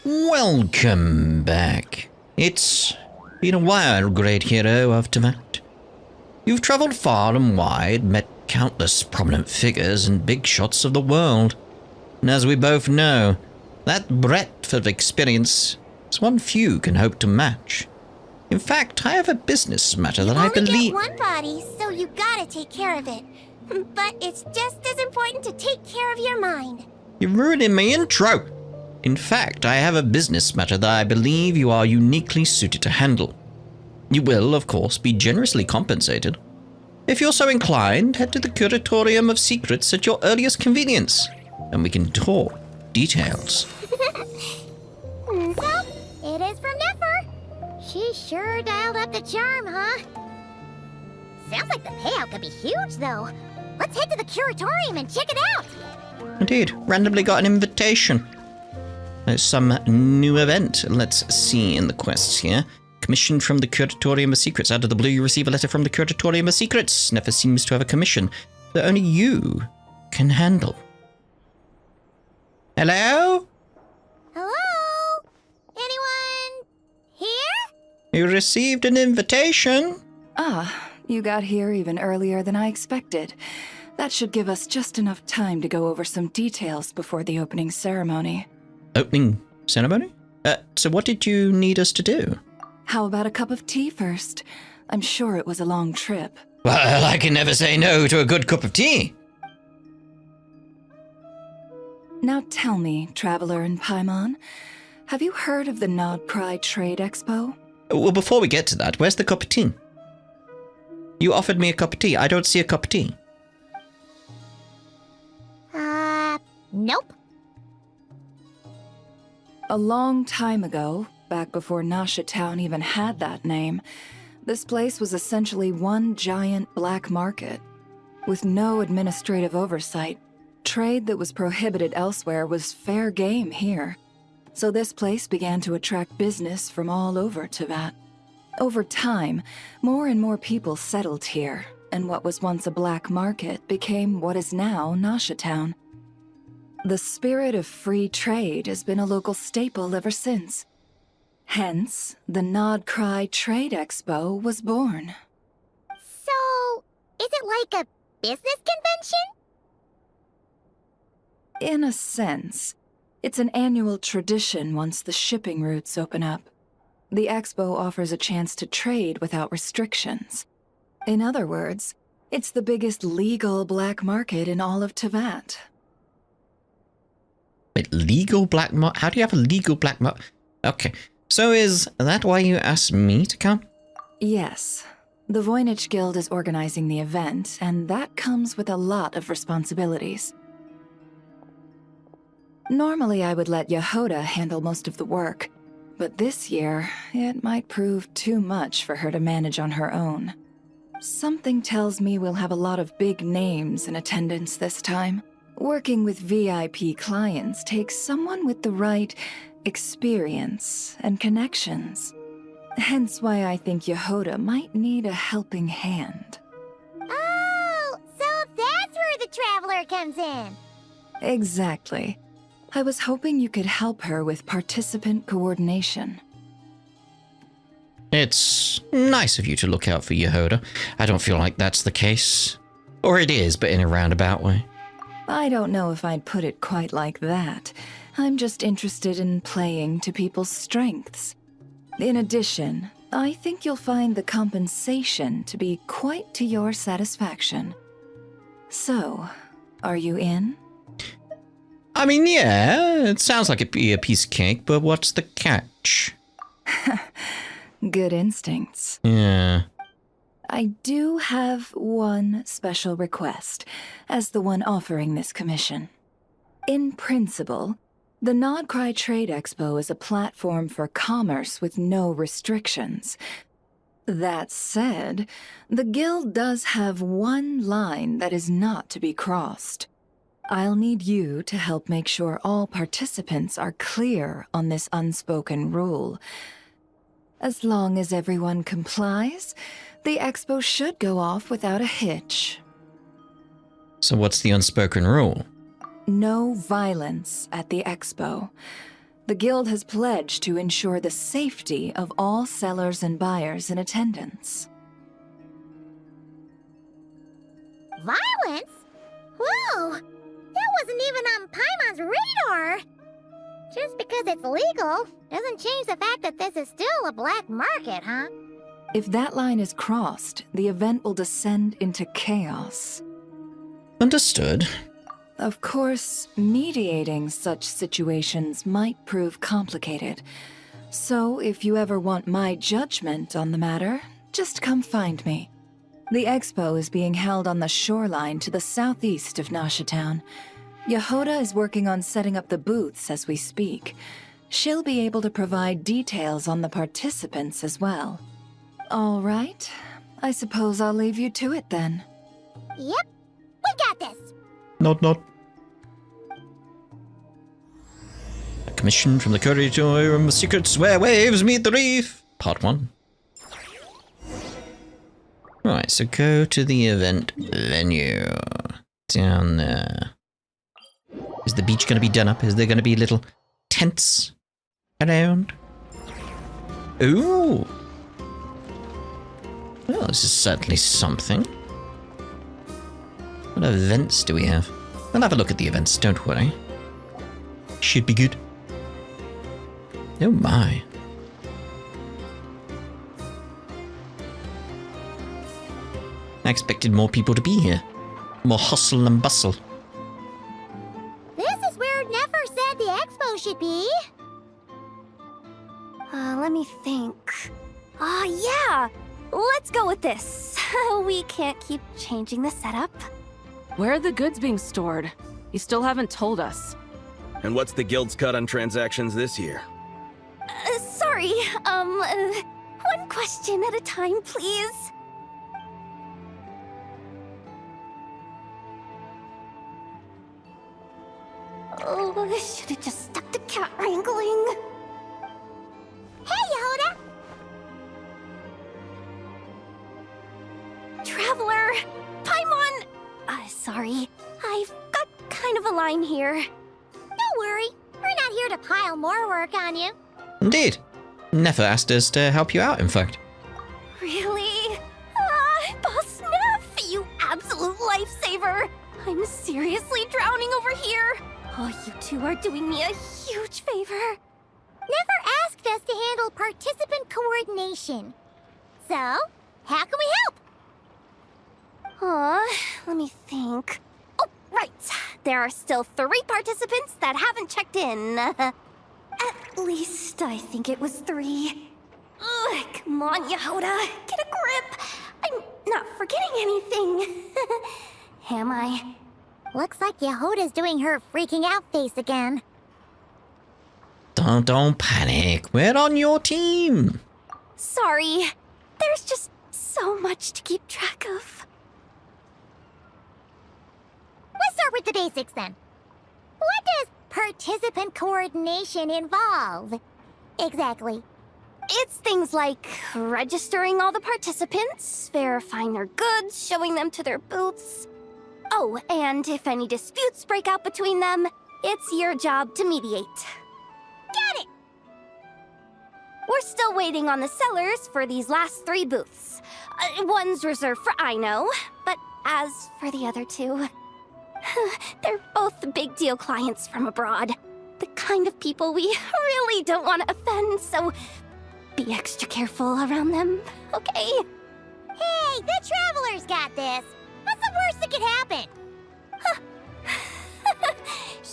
Welcome back. It's been a while, great hero of Teyvat. You've travelled far and wide, met countless prominent figures and big shots of the world. And as we both know, that breadth of experience is one few can hope to match. In fact, I have a business matter that I believe... You only get one body, so you gotta take care of it. But it's just as important to take care of your mind. You're ruining my intro! In fact, I have a business matter that I believe you are uniquely suited to handle. You will, of course, be generously compensated. If you're so inclined, head to the Curatorium of Secrets at your earliest convenience, and we can talk details. So, it is from Nefer. She sure dialed up the charm, huh? Sounds like the payout could be huge, though. Let's head to the Curatorium and check it out! Indeed, randomly got an invitation. There's some new event. Let's see in the quests here. Commission from the Curatorium of Secrets. Out of the blue, you receive a letter from the Curatorium of Secrets. Never seems to have a commission that only you can handle. Hello? Hello? Anyone here? You received an invitation. Ah, you got here even earlier than I expected. That should give us just enough time to go over some details before the opening ceremony. Opening ceremony? So what did you need us to do? How about a cup of tea first? I'm sure it was a long trip. Well, I can never say no to a good cup of tea. Now tell me, Traveler and Paimon, have you heard of the Nod Krai Trade Expo? Well, before we get to that, where's the cup of tea? You offered me a cup of tea. I don't see a cup of tea. Nope. A long time ago, back before Nasha Town even had that name, this place was essentially one giant black market. With no administrative oversight, trade that was prohibited elsewhere was fair game here. So this place began to attract business from all over Teyvat. Over time, more and more people settled here, and what was once a black market became what is now Nasha Town. The spirit of free trade has been a local staple ever since. Hence, the Nod Krai Trade Expo was born. So, is it like a business convention? In a sense, it's an annual tradition once the shipping routes open up. The expo offers a chance to trade without restrictions. In other words, it's the biggest legal black market in all of Teyvat. Wait, legal black market? How do you have a legal black market? Okay, so is that why you asked me to come? Yes. The Voynich Guild is organizing the event, and that comes with a lot of responsibilities. Normally I would let Yehoda handle most of the work, but this year, it might prove too much for her to manage on her own. Something tells me we'll have a lot of big names in attendance this time. Working with VIP clients takes someone with the right experience and connections. Hence why I think Yehoda might need a helping hand. Oh, so that's where the Traveler comes in. Exactly. I was hoping you could help her with participant coordination. It's nice of you to look out for Yehoda. I don't feel like that's the case. Or it is, but in a roundabout way. I don't know if I'd put it quite like that. I'm just interested in playing to people's strengths. In addition, I think you'll find the compensation to be quite to your satisfaction. So, are you in? I mean, yeah, it sounds like it'd be a piece of cake, but what's the catch? Good instincts. Yeah. I do have one special request, as the one offering this commission. In principle, the Nod Krai Trade Expo is a platform for commerce with no restrictions. That said, the Guild does have one line that is not to be crossed. I'll need you to help make sure all participants are clear on this unspoken rule. As long as everyone complies, the expo should go off without a hitch. So what's the unspoken rule? No violence at the expo. The guild has pledged to ensure the safety of all sellers and buyers in attendance. Violence? Whoa! That wasn't even on Paimon's radar! Just because it's legal doesn't change the fact that this is still a black market, huh? If that line is crossed, the event will descend into chaos. Understood. Of course, mediating such situations might prove complicated. So if you ever want my judgment on the matter, just come find me. The expo is being held on the shoreline to the southeast of Nasha Town. Yehoda is working on setting up the booths as we speak. She'll be able to provide details on the participants as well. All right. I suppose I'll leave you to it then. Yep, we got this! Nod. A commission from the Curatorium of Secrets where waves meet the reef. Part 1. Right, so go to the event venue. Down there. Is the beach going to be done up? Is there going to be little tents around? Ooh! Well, this is certainly something. What events do we have? We'll have a look at the events, don't worry. Should be good. Oh my. I expected more people to be here. More hustle and bustle. This is where Nefer said the expo should be. Let me think. Yeah! Let's go with this. We can't keep changing the setup. Where are the goods being stored? You still haven't told us. And what's the guild's cut on transactions this year? Sorry, one question at a time, please. Oh, I should have just stuck to cat wrangling. Hey, Yehoda! Traveler! Paimon! Sorry. I've got kind of a line here. Don't worry, we're not here to pile more work on you. Indeed. Nefer asked us to help you out, in fact. Really? Boss Neff, you absolute lifesaver! I'm seriously drowning over here. Oh, you two are doing me a huge favor. Nefer asked us to handle participant coordination. So, how can we help? Let me think. Oh, right. There are still 3 participants that haven't checked in. At least I think it was 3. Ugh, come on, Yehoda. Get a grip. I'm not forgetting anything. Am I? Looks like Yehoda's doing her freaking out face again. Don't panic. We're on your team. Sorry. There's just so much to keep track of. Let's start with the basics then. What does participant coordination involve? Exactly. It's things like registering all the participants, verifying their goods, showing them to their booths. Oh, and if any disputes break out between them, it's your job to mediate. Got it! We're still waiting on the sellers for these last 3 booths. One's reserved for Aino, but as for the other 2, they're both big deal clients from abroad. The kind of people we really don't want to offend, so be extra careful around them, okay? Hey, the Traveler's got this. What's the worst that could happen?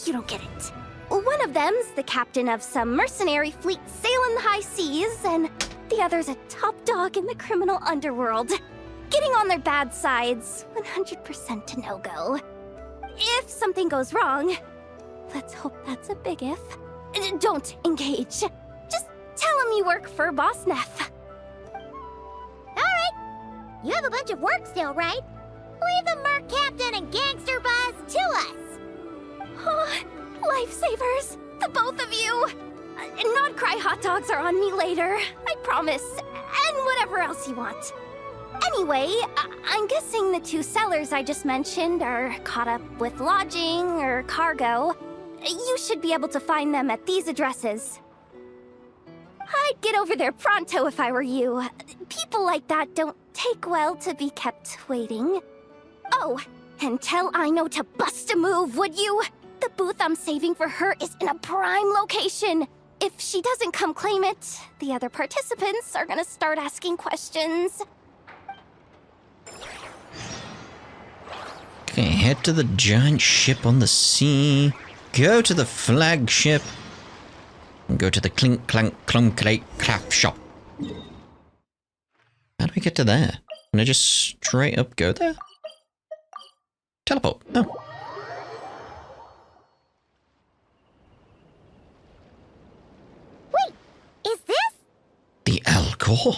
You don't get it. One of them's the captain of some mercenary fleet sailing the high seas, and the other's a top dog in the criminal underworld. Getting on their bad side's 100% a no-go. If something goes wrong, let's hope that's a big if, don't engage. Just tell him you work for Boss Neff. Alright. You have a bunch of work still, right? Leave the Merc Captain and Gangster Buzz to us. Oh, lifesavers, the both of you. Nod Krai hot dogs are on me later, I promise. And whatever else you want. Anyway, I'm guessing the 2 sellers I just mentioned are caught up with lodging or cargo. You should be able to find them at these addresses. I'd get over there pronto if I were you. People like that don't take well to be kept waiting. Oh, and tell Aino to bust a move, would you? The booth I'm saving for her is in a prime location. If she doesn't come claim it, the other participants are gonna start asking questions. Okay, head to the giant ship on the sea. Go to the flagship. And go to the clink clank clunk crate craft shop. How do we get to there? Can I just straight up go there? Teleport. Oh. Wait, is this? The Alcor?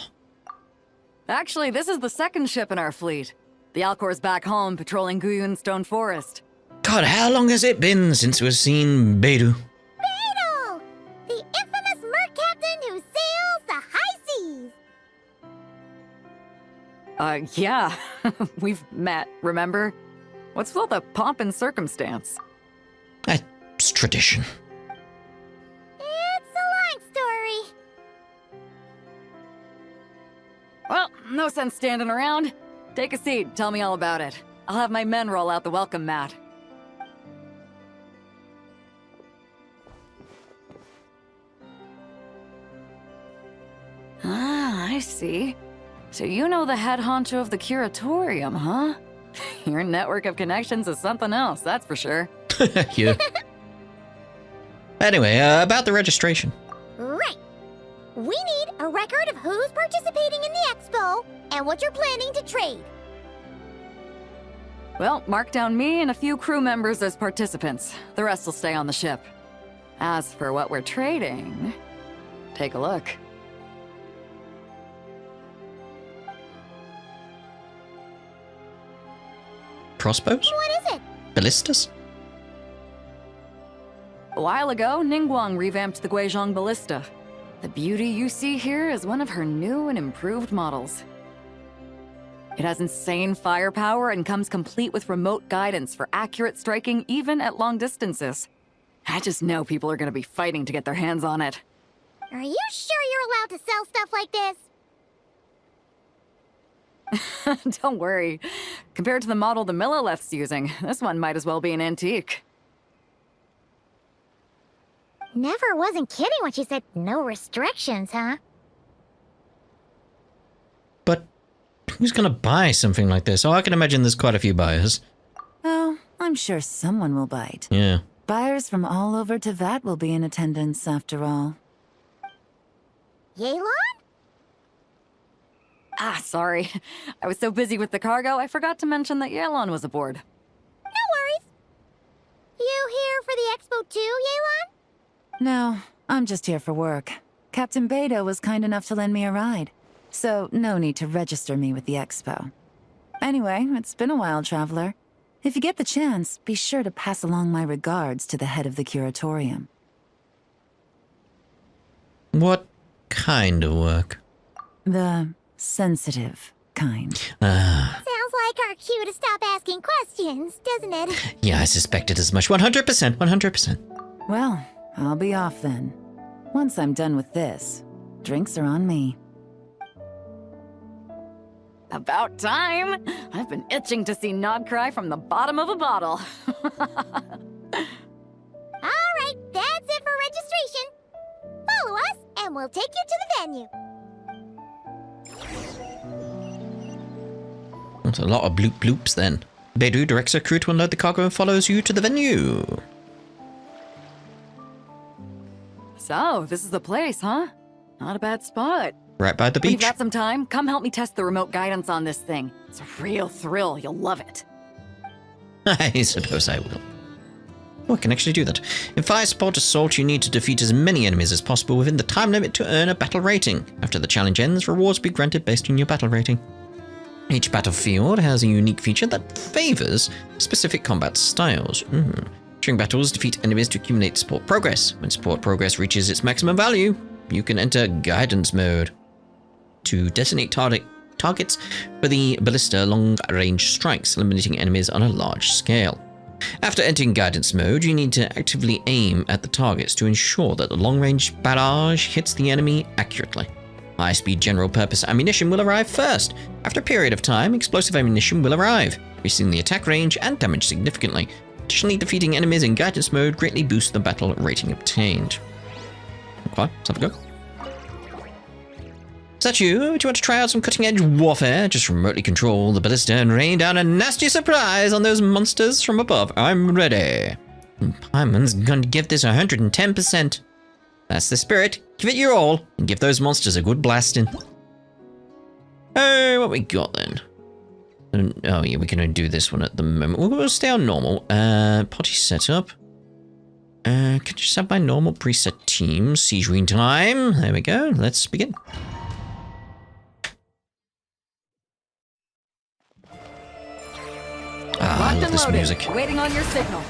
Actually, this is the second ship in our fleet. The Alcor's back home patrolling Guyun Stone Forest. God, how long has it been since we've seen Beidou? Beidou! The infamous merc captain who sails the high seas! Yeah. We've met, remember? What's with all the pomp and circumstance? It's tradition. It's a long story. Well, no sense standing around. Take a seat, tell me all about it. I'll have my men roll out the welcome mat. Ah, I see. So you know the head honcho of the Curatorium, huh? Your network of connections is something else, that's for sure. Yeah. Anyway, about the registration. Right. We need a record of who's participating in the expo and what you're planning to trade. Well, mark down me and a few crew members as participants. The rest will stay on the ship. As for what we're trading, take a look. Crossbows? What is it? Ballistas? A while ago, Ningguang revamped the Guizhong Ballista. The beauty you see here is one of her new and improved models. It has insane firepower and comes complete with remote guidance for accurate striking even at long distances. I just know people are gonna be fighting to get their hands on it. Are you sure you're allowed to sell stuff like this? Don't worry. Compared to the model the Millileth's using, this one might as well be an antique. Never wasn't kidding when she said no restrictions, huh? But who's gonna buy something like this? Oh, I can imagine there's quite a few buyers. Oh, I'm sure someone will bite. Yeah. Buyers from all over Teyvat will be in attendance, after all. Yelan? Ah, sorry. I was so busy with the cargo, I forgot to mention that Yelan was aboard. No worries. You here for the expo too, Yelan? No, I'm just here for work. Captain Beidou was kind enough to lend me a ride, so no need to register me with the expo. Anyway, it's been a while, traveler. If you get the chance, be sure to pass along my regards to the head of the Curatorium. What kind of work? The sensitive kind. Ah, Sounds like our cue to stop asking questions, doesn't it? yeah, I suspected as much. 100%, 100%. Well, I'll be off then. Once I'm done with this, drinks are on me. About time! I've been itching to see Nod Krai from the bottom of a bottle. Alright, that's it for registration. Follow us, and we'll take you to the venue. That's a lot of bloop bloops then. Beidou directs her crew to unload the cargo and follows you to the venue. So, this is the place, huh? Not a bad spot. Right by the When you've beach. got some time, come help me test the remote guidance on this thing. It's a real thrill, you'll love it. I suppose I will. Oh, I can actually do that. In Fire Sport Assault, you need to defeat as many enemies as possible within the time limit to earn a battle rating. After the challenge ends, rewards will be granted based on your battle rating. Each battlefield has a unique feature that favors specific combat styles. During battles, defeat enemies to accumulate support progress. When support progress reaches its maximum value, you can enter guidance mode to designate targets for the ballista long-range strikes, eliminating enemies on a large scale. After entering guidance mode, you need to actively aim at the targets to ensure that the long-range barrage hits the enemy accurately. High-speed general-purpose ammunition will arrive first. After a period of time, explosive ammunition will arrive, increasing the attack range and damage significantly. Additionally, defeating enemies in guidance mode greatly boosts the battle rating obtained. Okay, let's have a go. Is that you? Do you want to try out some cutting-edge warfare? Just remotely control the ballista and rain down a nasty surprise on those monsters from above. I'm ready. Paimon's going to give this 110%. That's the spirit. Give it your all and give those monsters a good blasting. Hey, what we got then? Oh yeah, we can only do this one at the moment. We'll stay on normal. Potty setup. Can you just have my normal preset team? Siegeing time. There we go. Let's begin. I love this music. Waiting on your signal.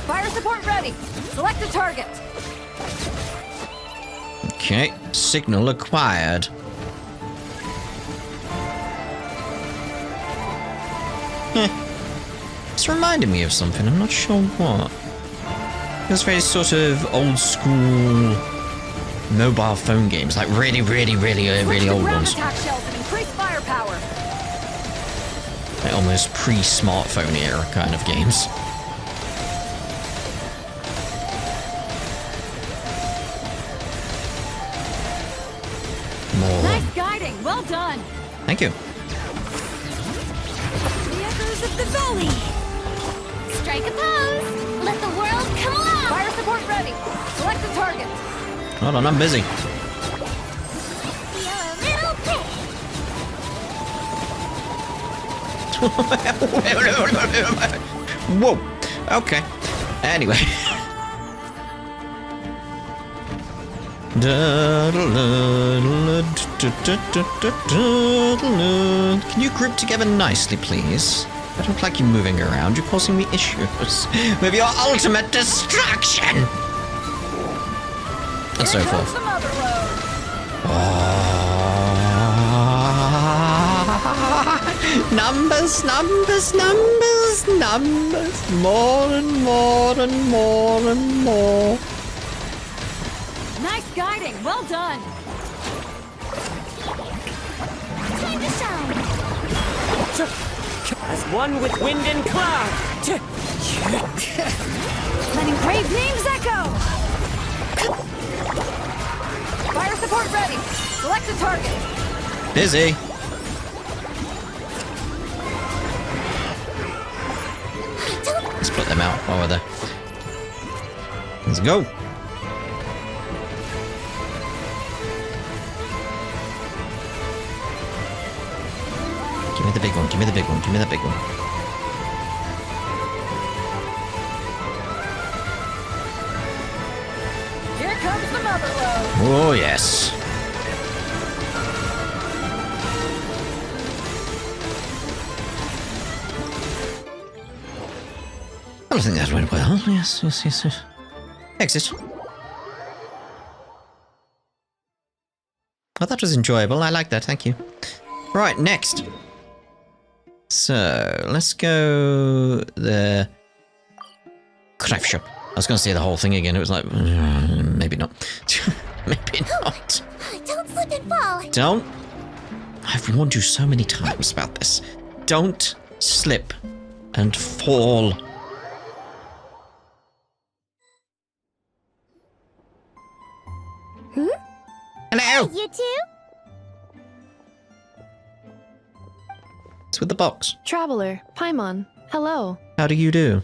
Fire support ready. Select a target. Okay, signal acquired. It's reminding me of something. I'm not sure what. It's very sort of old school mobile phone games, like really old ones. Attack shells and increase firepower. Like almost pre-smartphone era kind of games. More. Nice guiding. Well done. Thank you. The echoes of the valley. Strike a pose. Let the world come alive. Fire support ready. Select a target. Hold on, I'm busy. Feel a little pinch. Whoa. Okay. Anyway. Can you group together nicely, please? I don't like you moving around. You're causing me issues with your ultimate destruction. And so forth. Numbers. More and more. Nice guiding. Well done. Time to shine. As one with wind and cloud. Letting brave names echo. Fire support ready. Select a target. Busy. Split them out while we're there. Let's go. Give me the big one, give me the big one, give me that big one. Here comes the mother load. Oh, yes. I think that went well. Yes. Exit. Oh, that was enjoyable. I like that. Thank you. Right, next. So, let's go the craft shop. I was going to say the whole thing again. It was like, maybe not. Maybe not. Don't slip and fall. Don't. I've warned you so many times about this. Don't slip and fall. Hello. You too? It's with the box. Traveler, Paimon, hello. How do you do?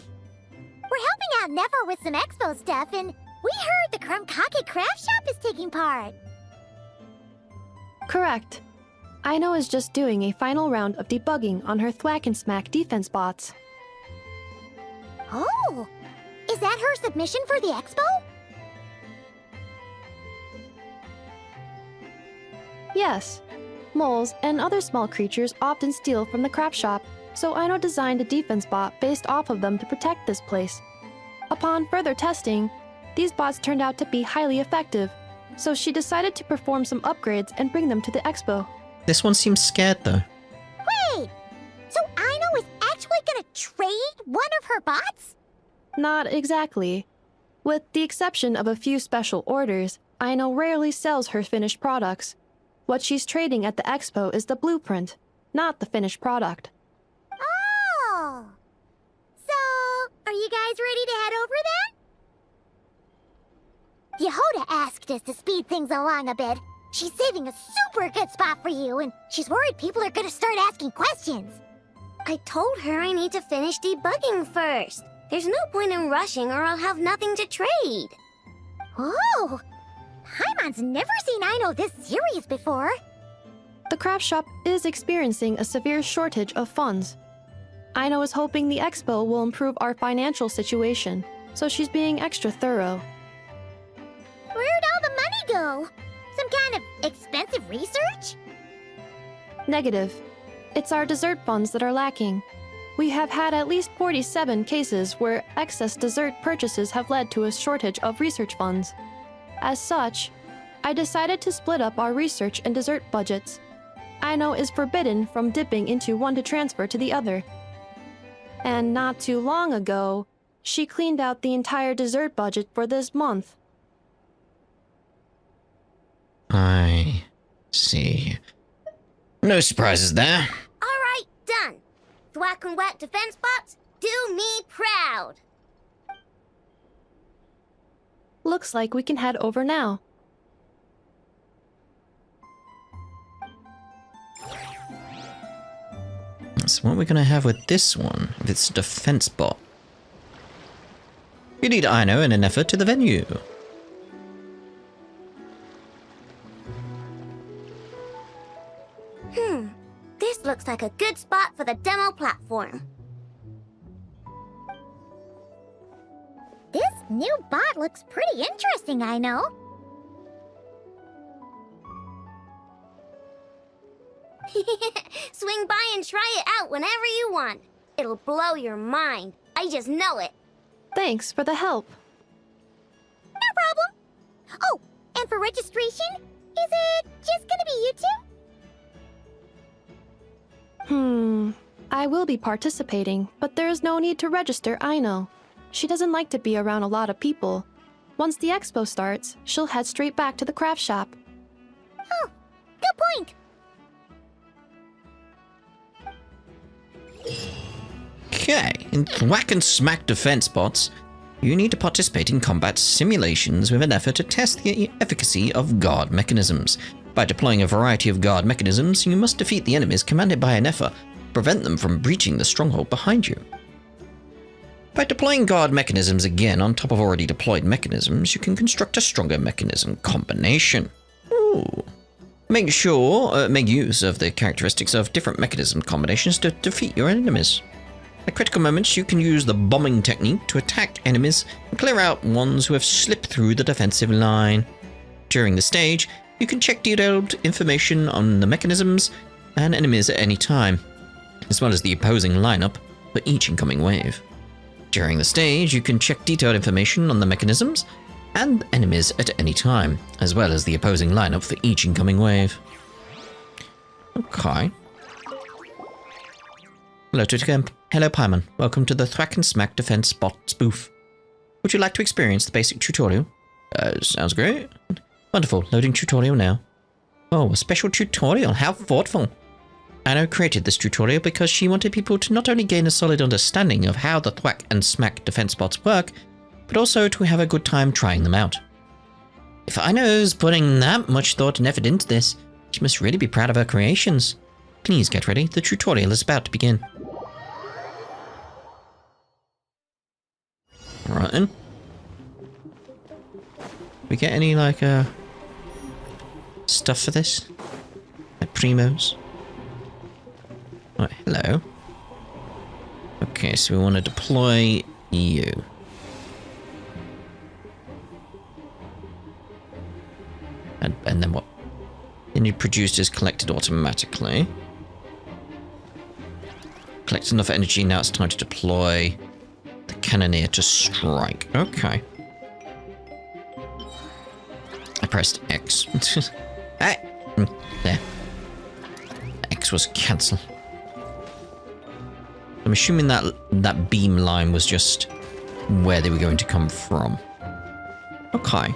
We're helping out Nefer with some expo stuff, and we heard the Krumkake craft shop is taking part. Correct. Aino is just doing a final round of debugging on her thwack and smack defense bots. Oh, is that her submission for the expo? Yes. Moles and other small creatures often steal from the craft shop, so Aino designed a defense bot based off of them to protect this place. Upon further testing, these bots turned out to be highly effective, so she decided to perform some upgrades and bring them to the expo. This one seems scared though. Wait! So Aino is actually gonna trade one of her bots? Not exactly. With the exception of a few special orders, Aino rarely sells her finished products. What she's trading at the expo is the blueprint, not the finished product. Oh! So, are you guys ready to head over then? Yehoda asked us to speed things along a bit. She's saving a super good spot for you, and she's worried people are gonna start asking questions. I told her I need to finish debugging first. There's no point in rushing or I'll have nothing to trade. Oh! Paimon's never seen Aino this serious before. The craft shop is experiencing a severe shortage of funds. Aino is hoping the expo will improve our financial situation, so she's being extra thorough. Where'd all the money go? Some kind of expensive research? Negative. It's our dessert funds that are lacking. We have had at least 47 cases where excess dessert purchases have led to a shortage of research funds. As such, I decided to split up our research and dessert budgets. Aino is forbidden from dipping into one to transfer to the other. And not too long ago, she cleaned out the entire dessert budget for this month. I see. No surprises there. All right, done. Thwack and whack defense bots, do me proud. Looks like we can head over now. So what we're going to have with this one, this defense bot. You lead Aino in an effort to the venue. This looks like a good spot for the demo platform. This new bot looks pretty interesting, I know. Swing by and try it out whenever you want. It'll blow your mind. I just know it. Thanks for the help. No problem. Oh, and for registration, is it just gonna be you two? I will be participating, but there is no need to register, Aino. She doesn't like to be around a lot of people. Once the expo starts, she'll head straight back to the craft shop. Oh, good point. Okay, in Thwack and Smack defense bots, you need to participate in combat simulations with an effort to test the efficacy of guard mechanisms. By deploying a variety of guard mechanisms, you must defeat the enemies commanded by an Aether, prevent them from breaching the stronghold behind you. By deploying guard mechanisms again on top of already deployed mechanisms, you can construct a stronger mechanism combination. Ooh. Make use of the characteristics of different mechanism combinations to defeat your enemies. At critical moments, you can use the bombing technique to attack enemies and clear out ones who have slipped through the defensive line. During the stage, you can check detailed information on the mechanisms and enemies at any time, as well as the opposing lineup for each incoming wave. During the stage, you can check detailed information on the mechanisms and enemies at any time, as well as the opposing lineup for each incoming wave. Okay. Hello, TheTwitGamer. Hello, Paimon. Welcome to the Thwack and Smack Defense Bots booth. Would you like to experience the basic tutorial? Sounds great. Wonderful. Loading tutorial now. Oh, a special tutorial. How thoughtful. Aino created this tutorial because she wanted people to not only gain a solid understanding of how the Thwack and Smack defense bots work, but also to have a good time trying them out. If Aino's putting that much thought and effort into this, she must really be proud of her creations. Please get ready. The tutorial is about to begin. Alright then. We get any, like, stuff for this? Like primos? Right, hello. Okay, so we want to deploy you. And then what? Then you produced is collected automatically. Collect enough energy, now it's time to deploy the cannoneer to strike. Okay. I pressed X. There. X was cancel. I'm assuming that beam line was just where they were going to come from. Okay.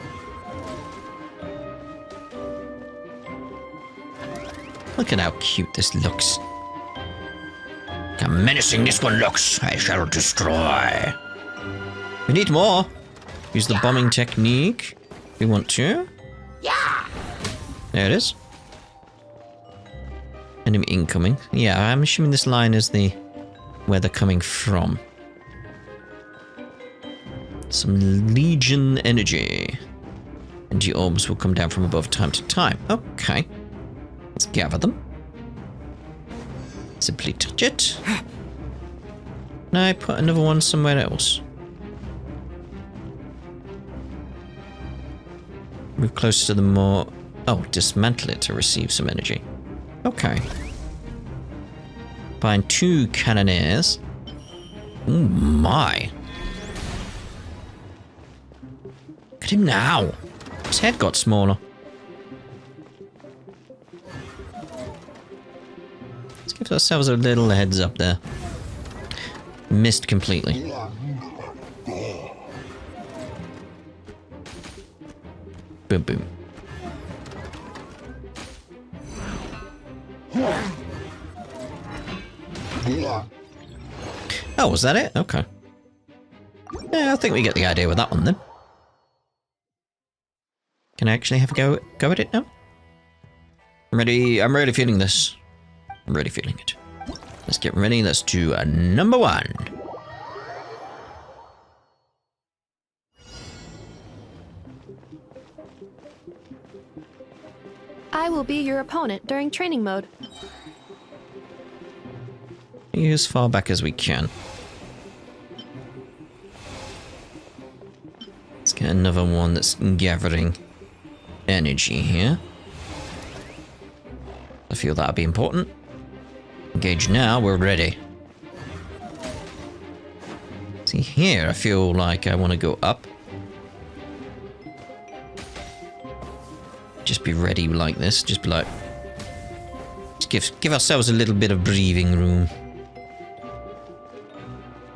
Look at how cute this looks. How menacing this one looks. I shall destroy. We need more. Use the bombing technique. We want to. Yeah. There it is. Enemy incoming. Yeah, I'm assuming this line is where they're coming from. Some Legion energy. Energy orbs will come down from above time to time. Okay. Let's gather them. Simply touch it. Now I put another one somewhere else. Move closer to the more... Oh, dismantle it to receive some energy. Okay. Find 2 cannoneers. Oh my. Look at him now. His head got smaller. Let's give ourselves a little heads up there. Missed completely. Boom, boom. Oh, was that it? Okay. Yeah, I think we get the idea with that one then. Can I actually have a go at it now? I'm ready feeling this. I'm ready feeling it. Let's get ready. Let's do a number 1. I will be your opponent during training mode. As far back as we can. Let's get another one that's gathering energy here. I feel that'll be important. Engage now, we're ready. See here, I feel like I want to go up. Just be ready like this, just be like... Just give ourselves a little bit of breathing room.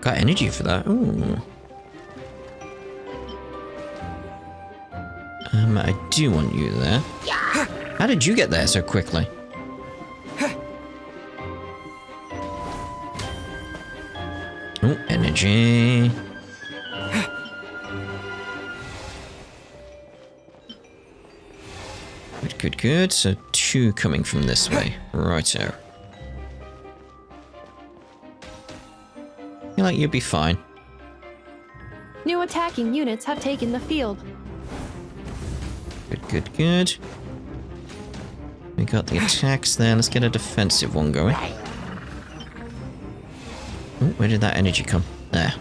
Got energy for that, ooh. I do want you there. How did you get there so quickly? Oh, energy. Good, good, good. So 2 coming from this way. Righto. I feel like you'll be fine. New attacking units have taken the field. Good, good, good. We got the attacks there. Let's get a defensive one going. Oh, where did that energy come? There.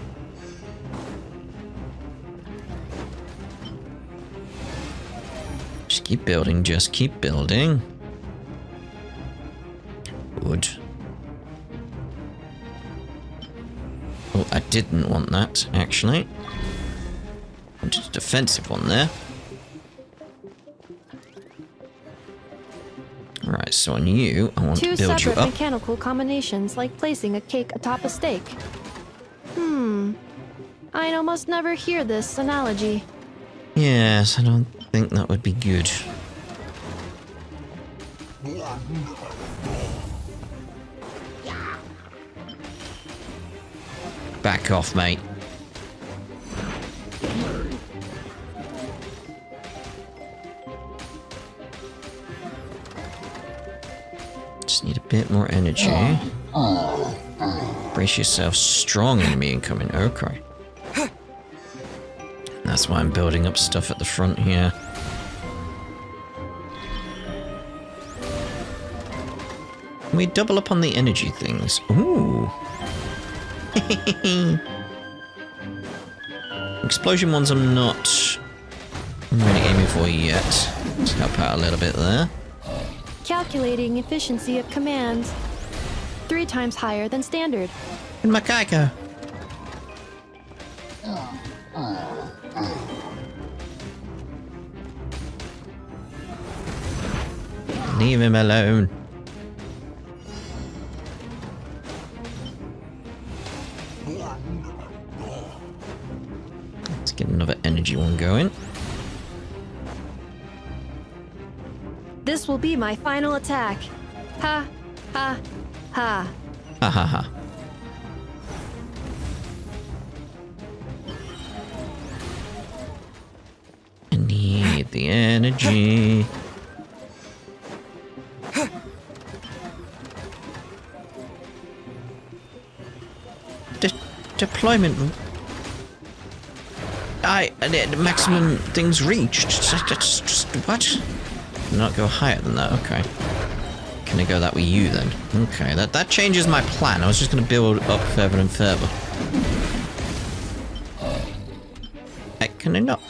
Just keep building, just keep building. Good. Oh, I didn't want that, actually. I wanted a defensive one there. Alright, so on you, I want to build you up. 2 separate mechanical combinations, like placing a cake atop a steak. I'd almost never hear this analogy. Yes, I don't think that would be good. Back off, mate. Just need a bit more energy. Brace yourself, strong enemy incoming. Okay. That's why I'm building up stuff at the front here. Can we double up on the energy things? Ooh. Explosion ones I'm not really aiming for yet. Let's help out a little bit there. Calculating efficiency of commands. 3 times higher than standard. And Makaika. Leave him alone. This will be my final attack. Ha, ha, ha. Ha ha ha. I need the energy. Deployment. Maximum things reached. Just what? Not go higher than that. Okay. Can I go that with you then? Okay, that changes my plan. I was just gonna build up further and further. Can I not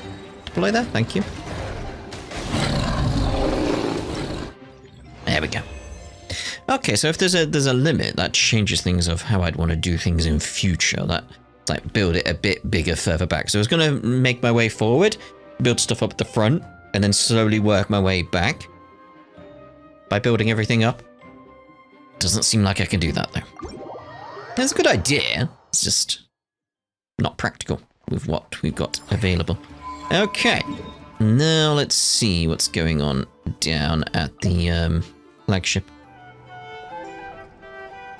deploy there? Thank you. There we go. Okay, so if there's a limit, that changes things of how I'd want to do things in future. That like build it a bit bigger further back. So I was gonna make my way forward, build stuff up at the front, and then slowly work my way back by building everything up. Doesn't seem like I can do that though. That's a good idea. It's just not practical with what we've got available. Okay, now let's see what's going on down at the flagship.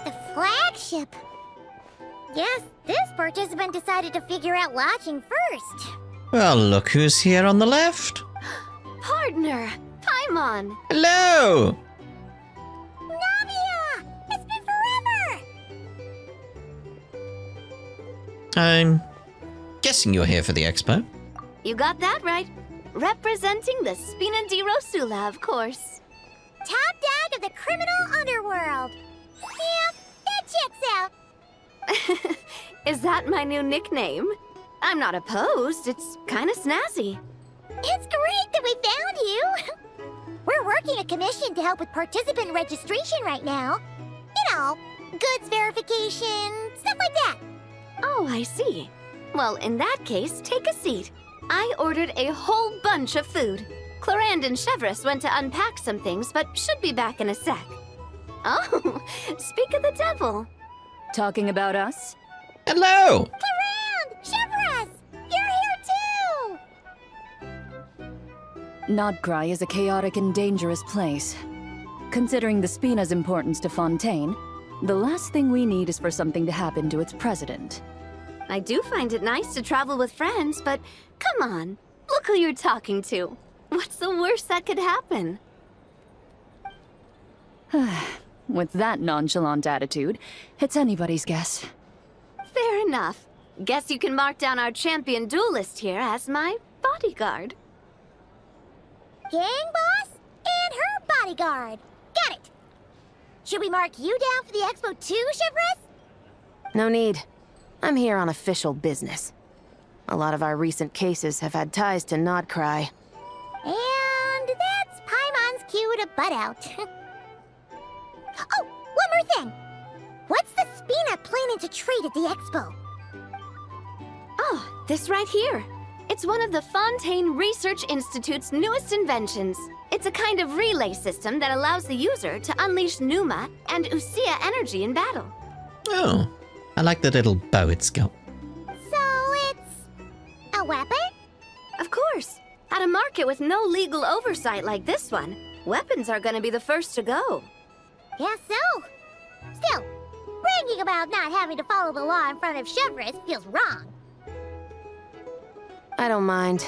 The flagship? Yes, this participant decided to figure out lodging first. Well, look who's here on the left. Partner, Paimon. Hello! Navia! It's been forever! I'm guessing you're here for the expo. You got that right. Representing the Spina di Rosula, of course. Top dog of the criminal underworld. Yeah, that checks out. Is that my new nickname? I'm not opposed. It's kind of snazzy. It's great that we found you. We're working a commission to help with participant registration right now. You know, goods verification, stuff like that. Oh, I see. Well, in that case, take a seat. I ordered a whole bunch of food. Clarand and Chevreuse went to unpack some things, but should be back in a sec. Oh, speak of the devil. Talking about us? Hello! Clarand! Chevreuse! You're here too! Nod Krai is a chaotic and dangerous place. Considering the Spina's importance to Fontaine, the last thing we need is for something to happen to its president. I do find it nice to travel with friends, but come on, look who you're talking to. What's the worst that could happen? With that nonchalant attitude, it's anybody's guess. Fair enough. Guess you can mark down our champion duelist here as my bodyguard. Gang boss and her bodyguard. Got it. Should we mark you down for the expo too, Chevreuse? No need. I'm here on official business. A lot of our recent cases have had ties to Nod Krai. And that's Paimon's cue to butt out. Oh, one more thing. What's the Spina planning to trade at the expo? Oh, this right here. It's one of the Fontaine Research Institute's newest inventions. It's a kind of relay system that allows the user to unleash Pneuma and Usia energy in battle. Oh, I like the little bow it's got. So it's a weapon? Of course. At a market with no legal oversight like this one, weapons are gonna be the first to go. Guess so. Still, bragging about not having to follow the law in front of Chevreuse feels wrong. I don't mind.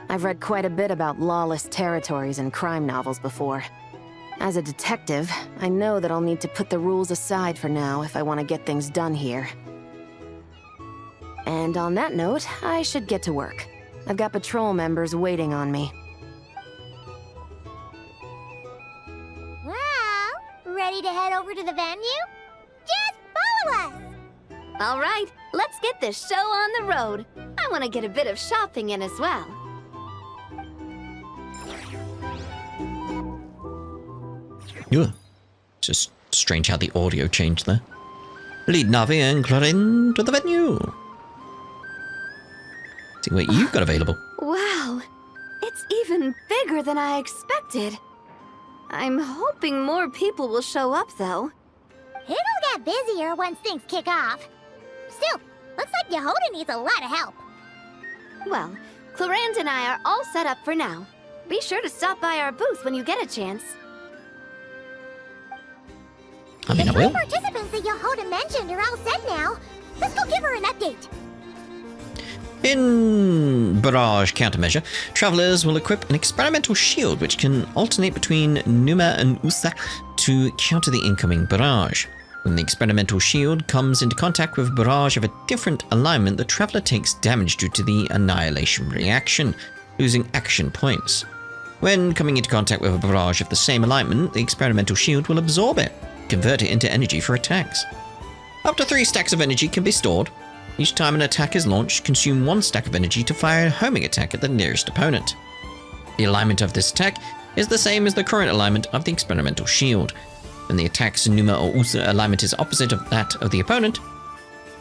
I've read quite a bit about lawless territories and crime novels before. As a detective, I know that I'll need to put the rules aside for now if I want to get things done here. And on that note, I should get to work. I've got patrol members waiting on me. Well, ready to head over to the venue? Just follow us! All right, let's get this show on the road. I want to get a bit of shopping in as well. Yeah. It's just strange how the audio changed there. Lead Navi and Clarin to the venue. See what you've got available. Wow, it's even bigger than I expected. I'm hoping more people will show up, though. It'll get busier once things kick off. Still, looks like Yehoda needs a lot of help. Well, Clarand and I are all set up for now. Be sure to stop by our booth when you get a chance. I mean, I The will. participants that Yehoda mentioned are all set now. Let's go give her an update. In Barrage Countermeasure, travelers will equip an experimental shield which can alternate between Numa and Usa to counter the incoming barrage. When the experimental shield comes into contact with a barrage of a different alignment, the traveler takes damage due to the annihilation reaction, losing action points. When coming into contact with a barrage of the same alignment, the experimental shield will absorb it, convert it into energy for attacks. Up to 3 stacks of energy can be stored. Each time an attack is launched, consume 1 stack of energy to fire a homing attack at the nearest opponent. The alignment of this attack is the same as the current alignment of the experimental shield. When the attack's Numa or Usa alignment is opposite of that of the opponent,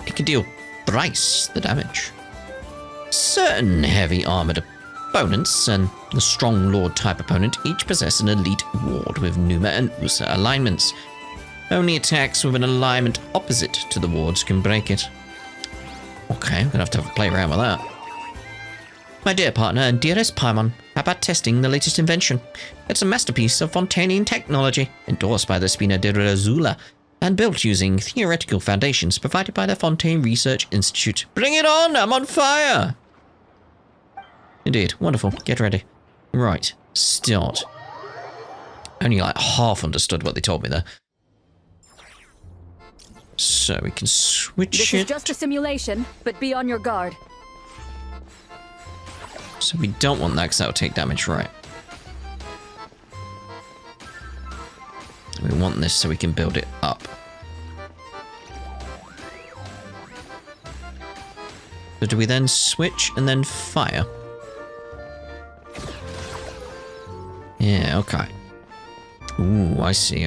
it can deal thrice the damage. Certain heavy armored opponents and the strong lord type opponent each possess an elite ward with Numa and Usa alignments. Only attacks with an alignment opposite to the wards can break it. Okay, I'm gonna have to play around with that. My dear partner and dearest Paimon, how about testing the latest invention? It's a masterpiece of Fontanian technology, endorsed by the Spina de Razula, and built using theoretical foundations provided by the Fontaine Research Institute. Bring it on! I'm on fire! Indeed, wonderful. Get ready. Right, start. Only like half understood what they told me there. So we can switch This it. is just a simulation, but be on your guard. So we don't want that because that'll take damage, right? We want this so we can build it up. So do we then switch and then fire? Yeah, okay. Ooh, I see.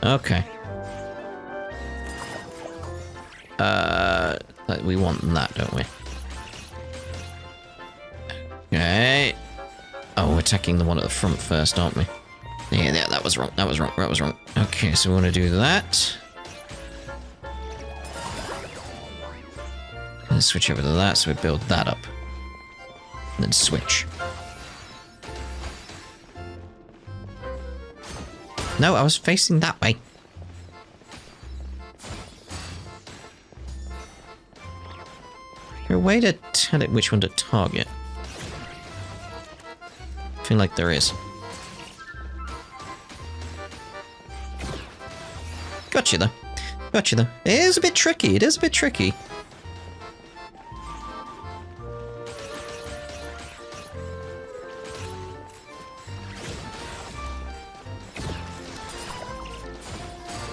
Okay. We want that, don't we? Okay. Oh, we're attacking the one at the front first, aren't we? Yeah, that was wrong. That was wrong. Okay, so we want to do that. Let's switch over to that, so we build that up. And then switch. No, I was facing that way. Is there a way to tell it which one to target? I feel like there is. Gotcha though. It is a bit tricky.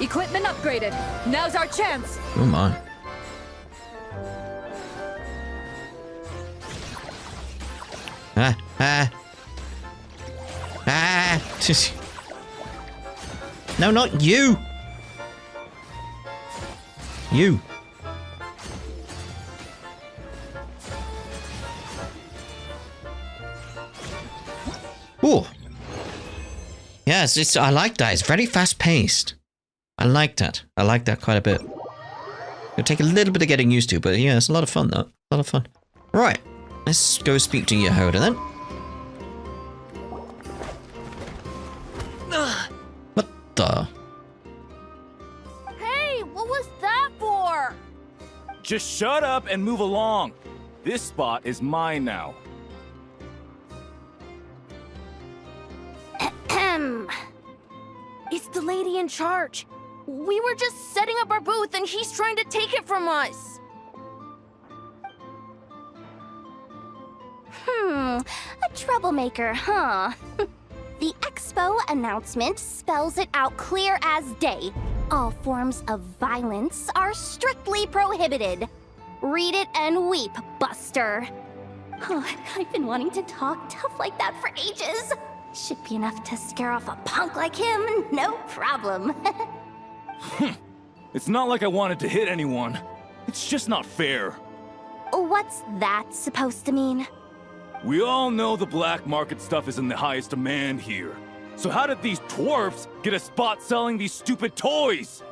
Equipment upgraded. Now's our chance. Oh my. No, not you. You. Ooh. Yes, I like that. It's very fast paced. I like that. I like that quite a bit. It'll take a little bit of getting used to, but yeah, it's a lot of fun though. A lot of fun. Right. Let's go speak to Yehoda then. What the? Hey, what was that for? Just shut up and move along. This spot is mine now. It's the lady in charge. We were just setting up our booth and he's trying to take it from us. A troublemaker, huh? The expo announcement spells it out clear as day. All forms of violence are strictly prohibited. Read it and weep, Buster. Oh, I've been wanting to talk tough like that for ages. Should be enough to scare off a punk like him, no problem. It's not like I wanted to hit anyone. It's just not fair. What's that supposed to mean? We all know the black market stuff is in the highest demand here. So how did these dwarfs get a spot selling these stupid toys?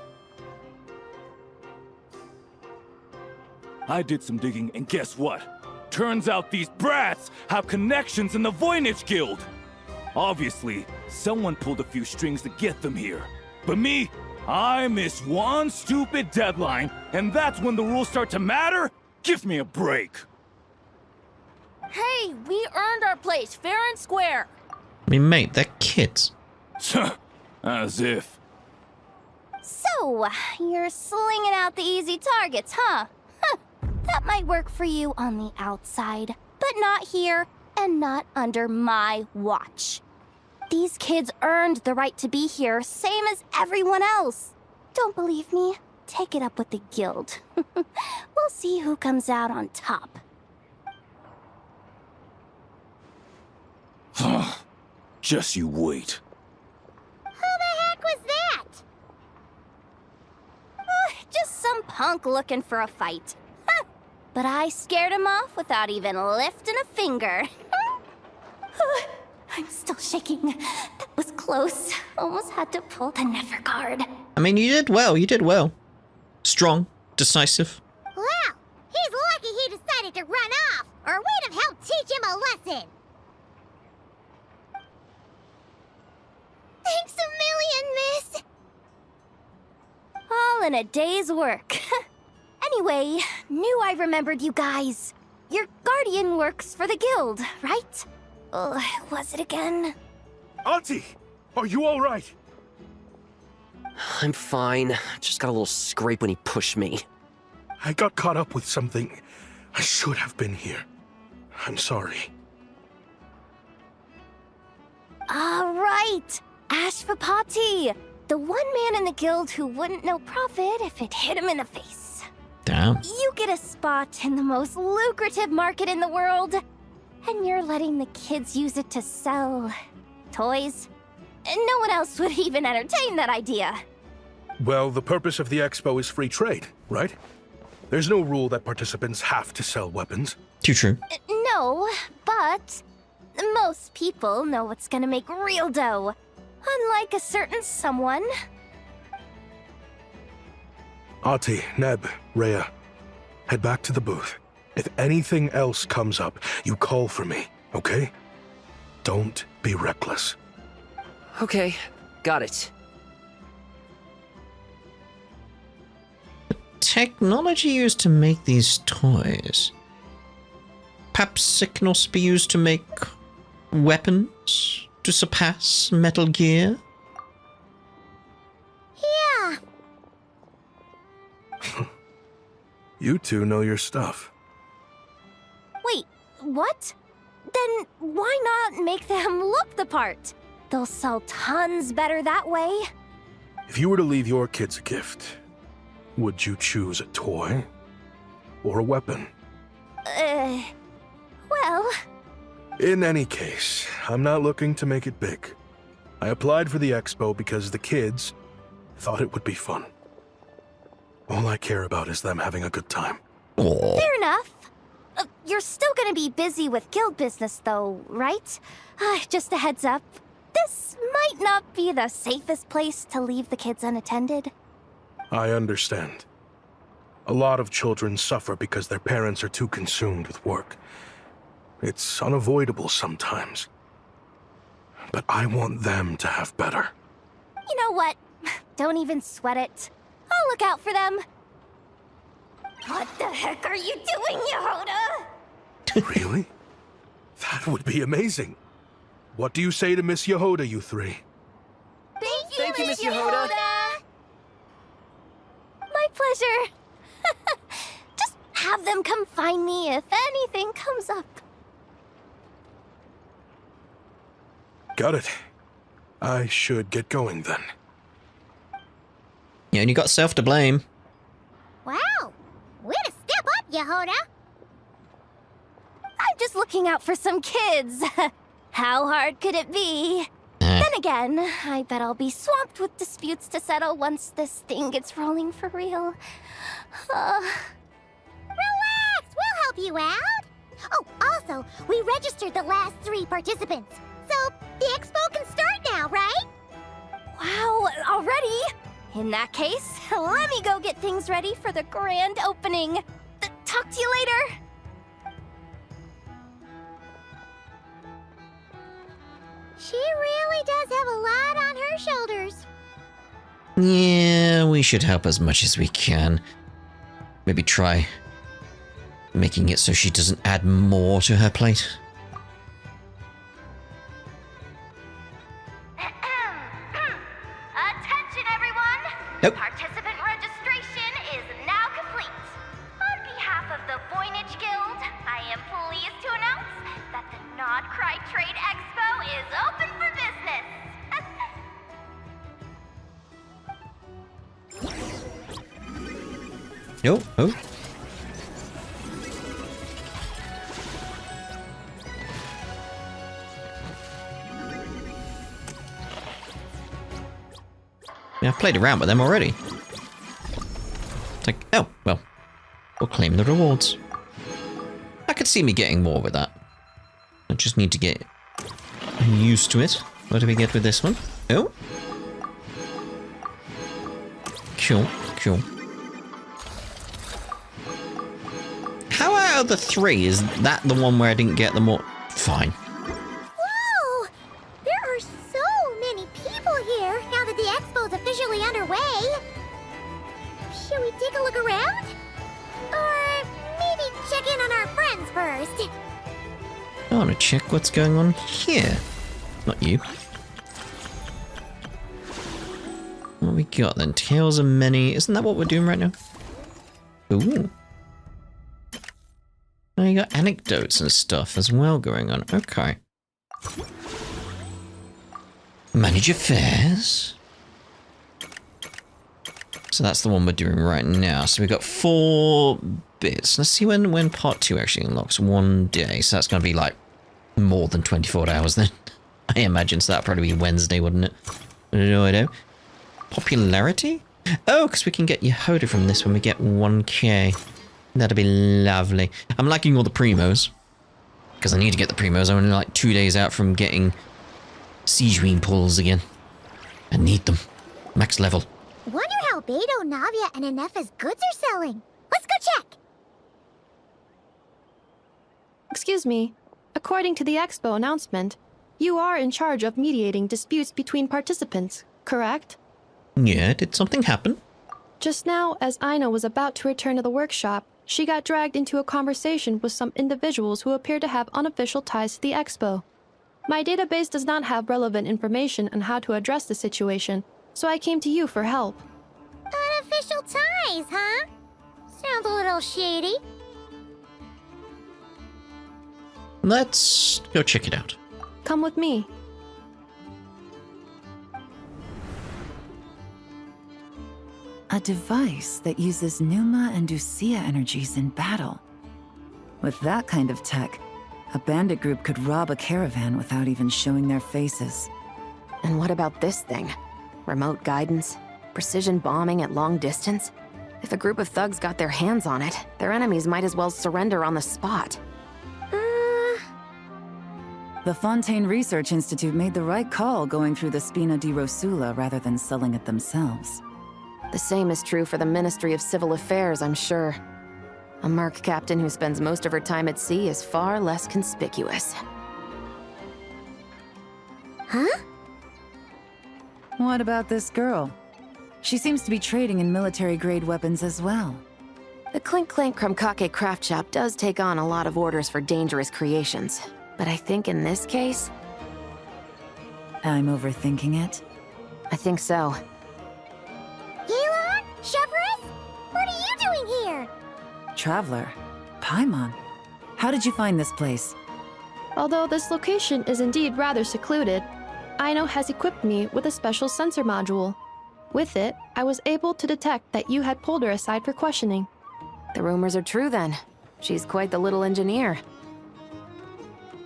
I did some digging, and guess what? Turns out these brats have connections in the Voynich Guild. Obviously, someone pulled a few strings to get them here. But me, I missed one stupid deadline, and that's when the rules start to matter? Give me a break. Hey, we earned our place fair and square. I mean, mate, they're kids. As if. So, you're slinging out the easy targets, huh? That might work for you on the outside, but not here and not under my watch. These kids earned the right to be here, same as everyone else. Don't believe me? Take it up with the guild. We'll see who comes out on top. Just you wait. Who the heck was that? Just some punk looking for a fight. But I scared him off without even lifting a finger. I'm still shaking. That was close. Almost had to pull the Never card. I mean, you did well, you did well. Strong, decisive. Well, he's lucky he decided to run off, or we'd have helped teach him a lesson. Thanks a million, miss. All in a day's work. Anyway, knew I remembered you guys. Your guardian works for the guild, right? Was it again? Auntie, are you all right? I'm fine. Just got a little scrape when he pushed me. I got caught up with something. I should have been here. I'm sorry. Right. Ashvapati. The one man in the guild who wouldn't know profit if it hit him in the face. Damn. You get a spot in the most lucrative market in the world, and you're letting the kids use it to sell toys. And no one else would even entertain that idea. Well, the purpose of the expo is free trade, right? There's no rule that participants have to sell weapons. Too true. No, but most people know what's gonna make real dough. Unlike a certain someone. Ati, Neb, Rhea, head back to the booth. If anything else comes up, you call for me, okay? Don't be reckless. Okay, got it. The technology used to make these toys. Perhaps it can also be used to make weapons to surpass Metal Gear? Yeah. You two know your stuff. Wait, what? Then why not make them look the part? They'll sell tons better that way. If you were to leave your kids a gift, would you choose a toy or a weapon? Well... In any case, I'm not looking to make it big. I applied for the expo because the kids thought it would be fun. All I care about is them having a good time. Aww. Fair enough. You're still gonna be busy with guild business though, right? Just a heads up. This might not be the safest place to leave the kids unattended. I understand. A lot of children suffer because their parents are too consumed with work. It's unavoidable sometimes. But I want them to have better. You know what? Don't even sweat it. I'll look out for them. What the heck are you doing, Yehoda? Really? That would be amazing. What do you say to Miss Yehoda, you three? Thank you, Miss Yehoda. My pleasure. Just have them come find me if anything comes up. Got it. I should get going then. You only got self to blame. Wow. Way to step up, Yehoda. I'm just looking out for some kids. How hard could it be? Then again, I bet I'll be swamped with disputes to settle once this thing gets rolling for real. Relax, we'll help you out. Oh, also, we registered the last 3 participants. So, the expo can start now, right? Wow, already? In that case, let me go get things ready for the grand opening. Talk to you later. She really does have a lot on her shoulders. Yeah, we should help as much as we can. Maybe try making it so she doesn't add more to her plate. Attention, everyone! Nope. Participant registration is now complete. On behalf of the Voynich Guild, I am pleased to announce that the Nod Krai Trade Expo is open for business. Oh, oh. Yeah, I've played around with them already. It's like, oh, well, we'll claim the rewards. I could see me getting more with that. I just need to get used to it. What do we get with this one? Oh. Cool, cool. How out of the three is that the one where I didn't get them all? Fine. Whoa! There are so many people here now that the expo's officially underway. Should we take a look around? Or maybe check in on our friends first? I want to check what's going on here. Not you. What we got then? Tales of Many. Isn't that what we're doing right now? Ooh. Oh, you got anecdotes and stuff as well going on. Okay. Manage affairs. So that's the one we're doing right now. So we got 4 bits. Let's see when part 2 actually unlocks. 1 day. So that's going to be like more than 24 hours then. I imagine. So that'll probably be Wednesday, wouldn't it? No. Popularity? Oh, because we can get Yehoda from this when we get 1k. That'd be lovely. I'm liking all the primos. Because I need to get the primos. I'm only like 2 days out from getting Siegeween pulls again. I need them. Max level. Wonder how Beidou, Navia, and Ineffa's goods are selling. Let's go check! Excuse me. According to the expo announcement, you are in charge of mediating disputes between participants, correct? Yeah, did something happen? Just now, as Aino was about to return to the workshop, she got dragged into a conversation with some individuals who appear to have unofficial ties to the expo. My database does not have relevant information on how to address the situation, so I came to you for help. Unofficial ties, huh? Sounds a little shady. Let's go check it out. Come with me. A device that uses Pneuma and Ducia energies in battle. With that kind of tech, a bandit group could rob a caravan without even showing their faces. And what about this thing? Remote guidance? Precision bombing at long distance? If a group of thugs got their hands on it, their enemies might as well surrender on the spot. The Fontaine Research Institute made the right call going through the Spina di Rosula rather than selling it themselves. The same is true for the Ministry of Civil Affairs, I'm sure. A merc captain who spends most of her time at sea is far less conspicuous. Huh? What about this girl? She seems to be trading in military-grade weapons as well. The Clink Clank Krumkake craft shop does take on a lot of orders for dangerous creations. But I think in this case... I'm overthinking it? I think so. Yelan? Chevron? What are you doing here? Traveler? Paimon? How did you find this place? Although this location is indeed rather secluded, Aino has equipped me with a special sensor module. With it, I was able to detect that you had pulled her aside for questioning. The rumors are true then. She's quite the little engineer.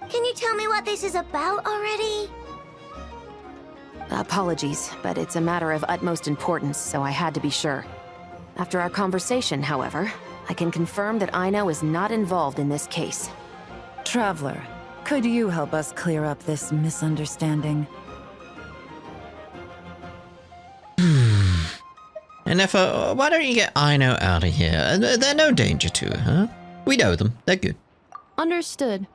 Can you tell me what this is about already? Apologies, but it's a matter of utmost importance, so I had to be sure. After our conversation, however, I can confirm that Aino is not involved in this case. Traveler, could you help us clear up this misunderstanding? And Nefer, why don't you get Aino out of here? They're no danger to her, huh? We know them. They're good. Understood.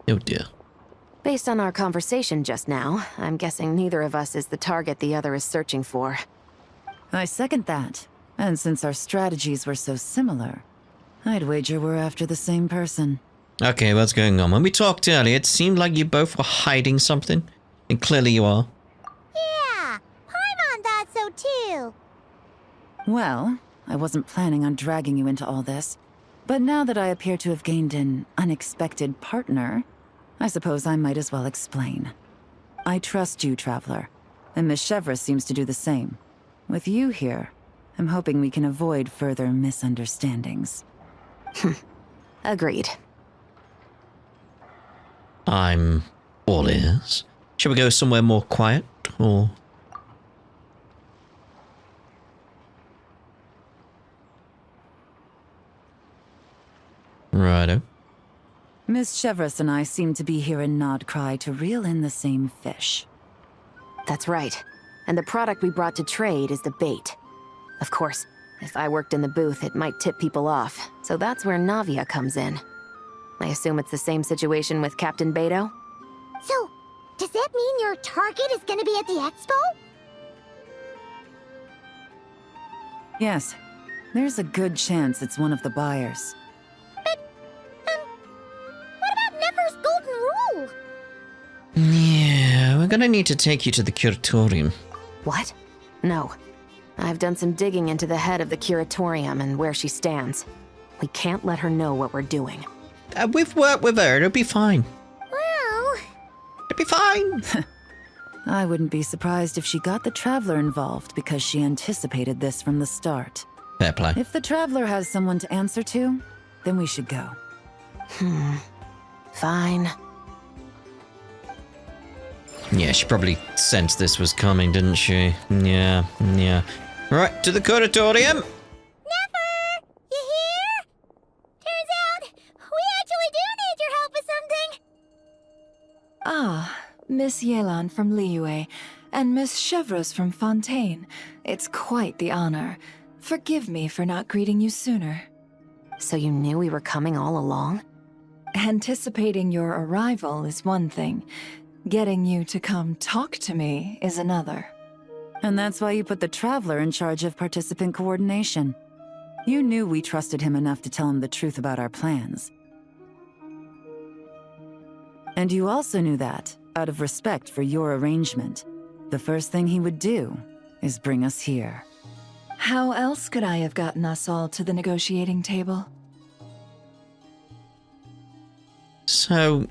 Oh dear. Based on our conversation just now, I'm guessing neither of us is the target the other is searching for. I second that. And since our strategies were so similar, I'd wager we're after the same person. Okay, what's going on? When we talked earlier, it seemed like you both were hiding something. And clearly you are. Yeah, Paimon thought so too. Well, I wasn't planning on dragging you into all this. But now that I appear to have gained an unexpected partner, I suppose I might as well explain. I trust you, Traveler, and Miss Chevra seems to do the same. With you here, I'm hoping we can avoid further misunderstandings. Agreed. I'm all ears. Shall we go somewhere more quiet, or...? Righto. Miss Chevras and I seem to be here in Nod Krai to reel in the same fish. That's right. And the product we brought to trade is the bait. Of course, if I worked in the booth, it might tip people off, so that's where Navia comes in. I assume it's the same situation with Captain Beto? So, does that mean your target is gonna be at the expo? Yes, there's a good chance it's one of the buyers. But, what about Nefer's golden rule? Yeah, we're gonna need to take you to the Curatorium. What? No. I've done some digging into the head of the Curatorium and where she stands. We can't let her know what we're doing. We've worked with her, it'll be fine. Well... It'll be fine. I wouldn't be surprised if she got the Traveler involved because she anticipated this from the start. Fair play. If the Traveler has someone to answer to, then we should go. Fine. Yeah, she probably sensed this was coming, didn't she? Yeah. Right, to the Curatorium! Nefer! You here? Turns out, we actually do need your help with something! Ah, Miss Yelan from Liyue, and Miss Chevras from Fontaine. It's quite the honor. Forgive me for not greeting you sooner. So you knew we were coming all along? Anticipating your arrival is one thing. Getting you to come talk to me is another. And that's why you put the Traveler in charge of participant coordination. You knew we trusted him enough to tell him the truth about our plans. And you also knew that, out of respect for your arrangement, the first thing he would do is bring us here. How else could I have gotten us all to the negotiating table? So...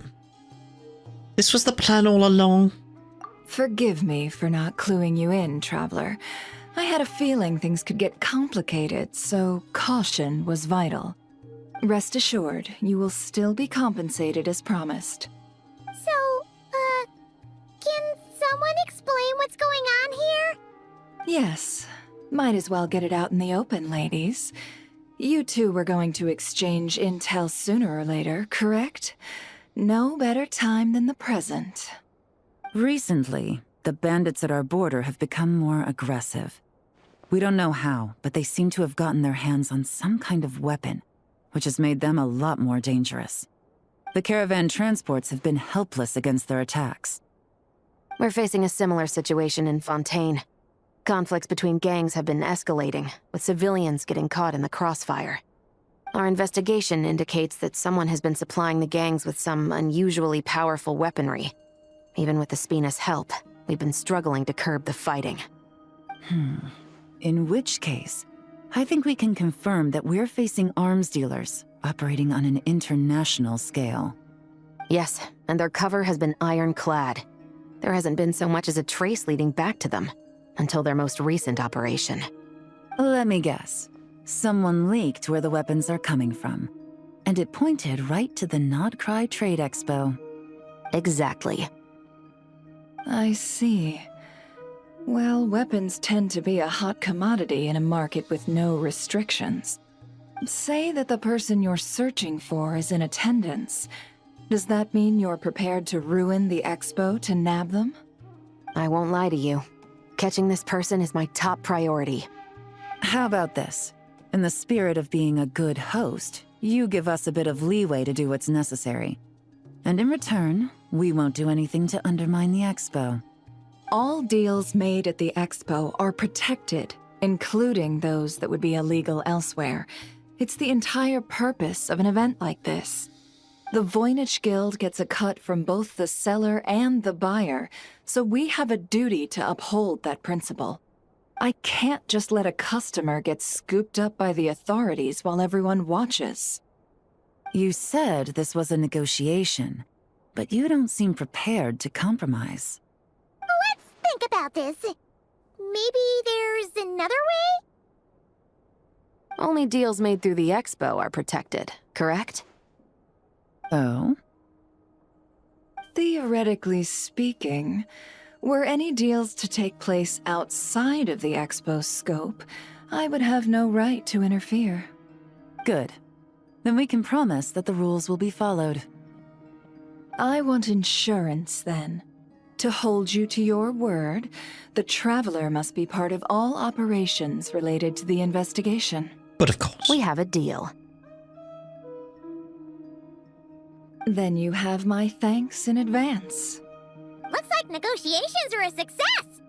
this was the plan all along? Forgive me for not cluing you in, Traveler. I had a feeling things could get complicated, so caution was vital. Rest assured, you will still be compensated as promised. So, can someone explain what's going on here? Yes. Might as well get it out in the open, ladies. You two were going to exchange intel sooner or later, correct? No better time than the present. Recently, the bandits at our border have become more aggressive. We don't know how, but they seem to have gotten their hands on some kind of weapon, which has made them a lot more dangerous. The caravan transports have been helpless against their attacks. We're facing a similar situation in Fontaine. Conflicts between gangs have been escalating, with civilians getting caught in the crossfire. Our investigation indicates that someone has been supplying the gangs with some unusually powerful weaponry. Even with the Spina's help, we've been struggling to curb the fighting. In which case, I think we can confirm that we're facing arms dealers operating on an international scale. Yes, and their cover has been ironclad. There hasn't been so much as a trace leading back to them, until their most recent operation. Let me guess. Someone leaked where the weapons are coming from, and it pointed right to the Nod Krai Trade Expo. Exactly. I see. Well, weapons tend to be a hot commodity in a market with no restrictions. Say that the person you're searching for is in attendance. Does that mean you're prepared to ruin the expo to nab them? I won't lie to you. Catching this person is my top priority. How about this? In the spirit of being a good host, you give us a bit of leeway to do what's necessary. And in return, we won't do anything to undermine the expo. All deals made at the expo are protected, including those that would be illegal elsewhere. It's the entire purpose of an event like this. The Voynich Guild gets a cut from both the seller and the buyer, so we have a duty to uphold that principle. I can't just let a customer get scooped up by the authorities while everyone watches. You said this was a negotiation, but you don't seem prepared to compromise. Let's think about this. Maybe there's another way? Only deals made through the expo are protected, correct? Oh? Theoretically speaking, were any deals to take place outside of the expo's scope, I would have no right to interfere. Good. Then we can promise that the rules will be followed. I want insurance, then. To hold you to your word, the Traveler must be part of all operations related to the investigation. But of course. We have a deal. Then you have my thanks in advance. Looks like negotiations are a success!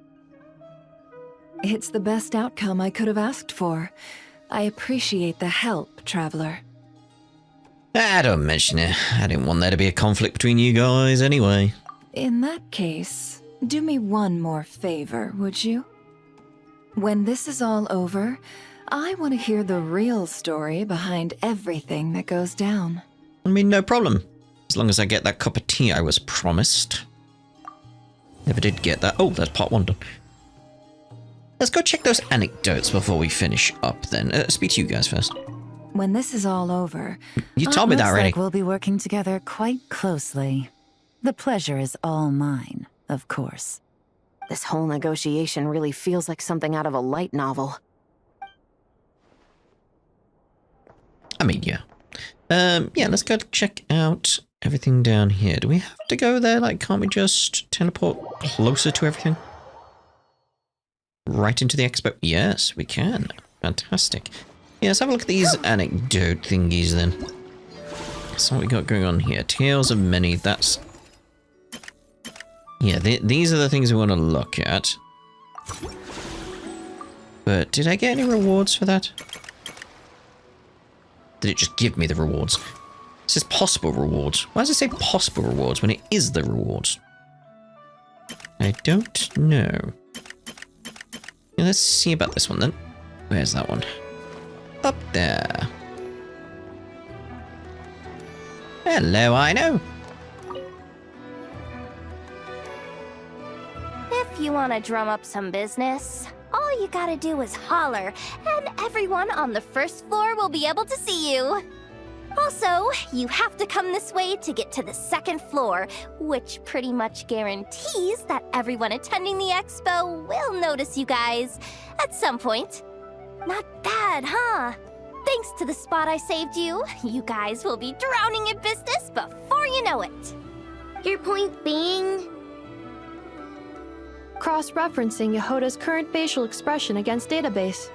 It's the best outcome I could have asked for. I appreciate the help, Traveler. Don't mention it. I didn't want there to be a conflict between you guys anyway. In that case, do me one more favor, would you? When this is all over, I want to hear the real story behind everything that goes down. I mean, no problem. As long as I get that cup of tea I was promised. Never did get that. Oh, that's part one done. Let's go check those anecdotes before we finish up then. Speak to you guys first. When this is all over... You told me that already. Looks like we'll be working together quite closely. The pleasure is all mine, of course. This whole negotiation really feels like something out of a light novel. I mean, yeah. Yeah, let's go check out everything down here. Do we have to go there? Like, can't we just teleport closer to everything? Right into the expo? Yes, we can. Fantastic. Yeah, let's have a look at these anecdote thingies then. So what we got going on here? Tales of Many, that's... Yeah, these are the things we want to look at. But did I get any rewards for that? Did it just give me the rewards? It says possible rewards. Why does it say possible rewards when it is the rewards? I don't know. Yeah, let's see about this one then. Where's that one? Up there. Hello, I know. If you want to drum up some business, all you gotta do is holler, and everyone on the first floor will be able to see you. Also, you have to come this way to get to the second floor, which pretty much guarantees that everyone attending the expo will notice you guys at some point. Not bad, huh? Thanks to the spot I saved you, you guys will be drowning in business before you know it. Your point being? Cross-referencing Yehoda's current facial expression against database.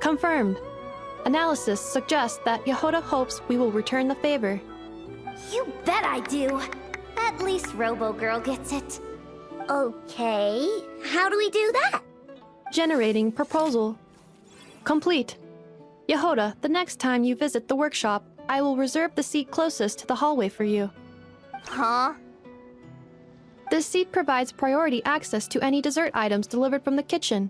Confirmed. Analysis suggests that Yehoda hopes we will return the favor. You bet I do. At least Robo-Girl gets it. Okay, how do we do that? Generating proposal. Complete. Yehoda, the next time you visit the workshop, I will reserve the seat closest to the hallway for you. Huh? This seat provides priority access to any dessert items delivered from the kitchen.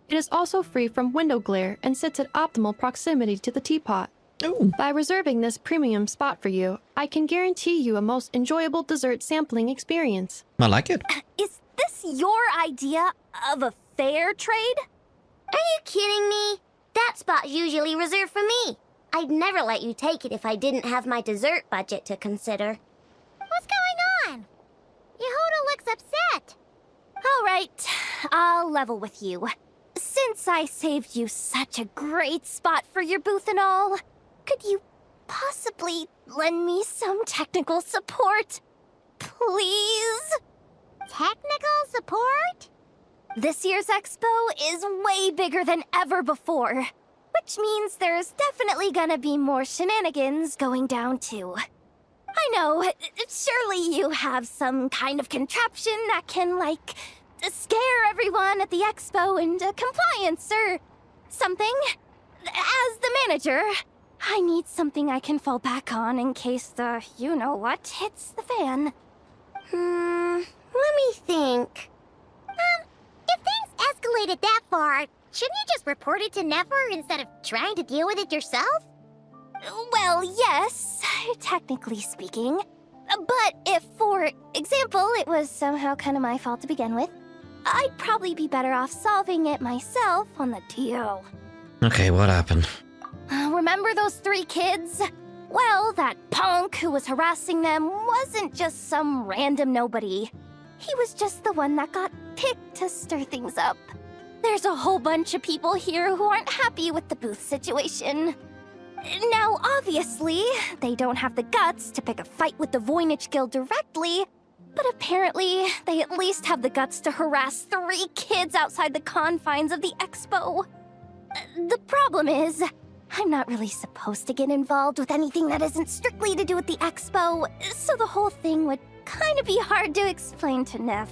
It is also free from window glare and sits at optimal proximity to the teapot. Ooh. By reserving this premium spot for you, I can guarantee you a most enjoyable dessert sampling experience. I like it. Is this your idea of a fair trade? Are you kidding me? That spot's usually reserved for me. I'd never let you take it if I didn't have my dessert budget to consider. What's going on? Yehoda looks upset. All right, I'll level with you. Since I saved you such a great spot for your booth and all, could you possibly lend me some technical support? Please? Technical support? This year's expo is way bigger than ever before, which means there's definitely gonna be more shenanigans going down too. I know, surely you have some kind of contraption that can, like, scare everyone at the expo into compliance or something. As the manager, I need something I can fall back on in case the you-know-what hits the fan. Let me think. If things escalated that far, shouldn't you just report it to Nefer instead of trying to deal with it yourself? Well, yes, technically speaking. But if, for example, it was somehow kind of my fault to begin with, I'd probably be better off solving it myself on the DL. Okay, what happened? Remember those 3 kids? Well, that punk who was harassing them wasn't just some random nobody. He was just the one that got picked to stir things up. There's a whole bunch of people here who aren't happy with the booth situation. Now, obviously, they don't have the guts to pick a fight with the Voynich Guild directly, but apparently, they at least have the guts to harass 3 kids outside the confines of the expo. The problem is, I'm not really supposed to get involved with anything that isn't strictly to do with the expo, so the whole thing would kind of be hard to explain to Neff.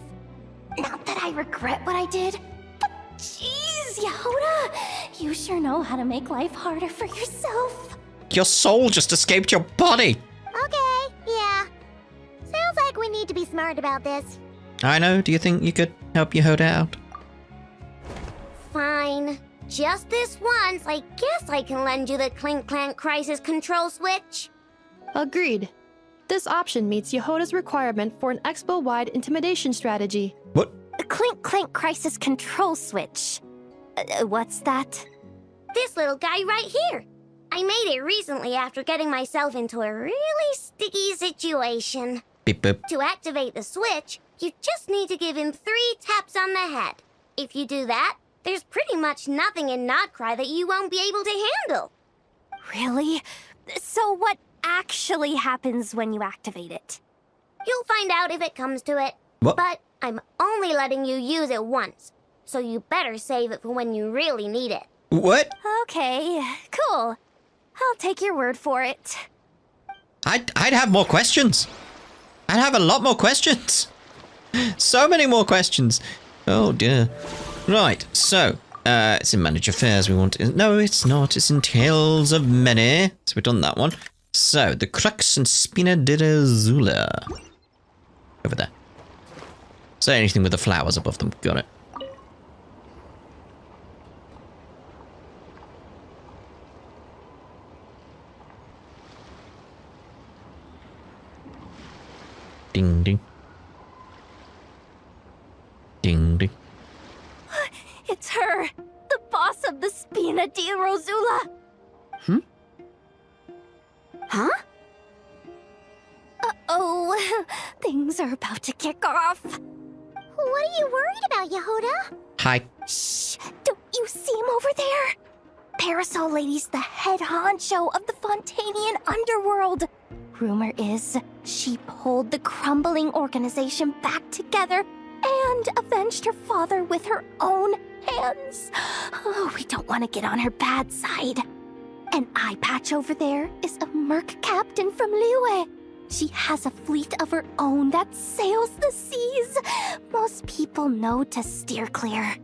Not that I regret what I did, but jeez, Yehoda, you sure know how to make life harder for yourself. Your soul just escaped your body! Okay, yeah. Sounds like we need to be smart about this. I know, do you think you could help Yehoda out? Fine. Just this once, I guess I can lend you the Clink Clank Crisis Control Switch. Agreed. This option meets Yehoda's requirement for an expo-wide intimidation strategy. What? A Clink Clank Crisis Control Switch. What's that? This little guy right here. I made it recently after getting myself into a really sticky situation. Beep boop. To activate the switch, you just need to give him 3 taps on the head. If you do that, there's pretty much nothing in Nod Krai that you won't be able to handle. Really? So what actually happens when you activate it? You'll find out if it comes to it. What? But I'm only letting you use it once, so you better save it for when you really need it. What? Okay, cool. I'll take your word for it. I'd have more questions. I'd have a lot more questions. So many more questions. Oh dear. Right, so, it's in Manage Affairs we want to... No, it's not. It's in Tales of Many. So we've done that one. So, the Crux and Spina d'Irazula. Over there. So anything with the flowers above them. Got it. Ding, ding. Ding, ding. It's her, the boss of the Spina d'Irazula. Huh? Uh-oh, things are about to kick off. What are you worried about, Yehoda? Hi. Shh, don't you see him over there? Parasol Lady's the head honcho of the Fontanian underworld. Rumor is she pulled the crumbling organization back together and avenged her father with her own hands. Oh, we don't want to get on her bad side. An eye patch over there is a merc captain from Liyue. She has a fleet of her own that sails the seas. Most people know to steer clear.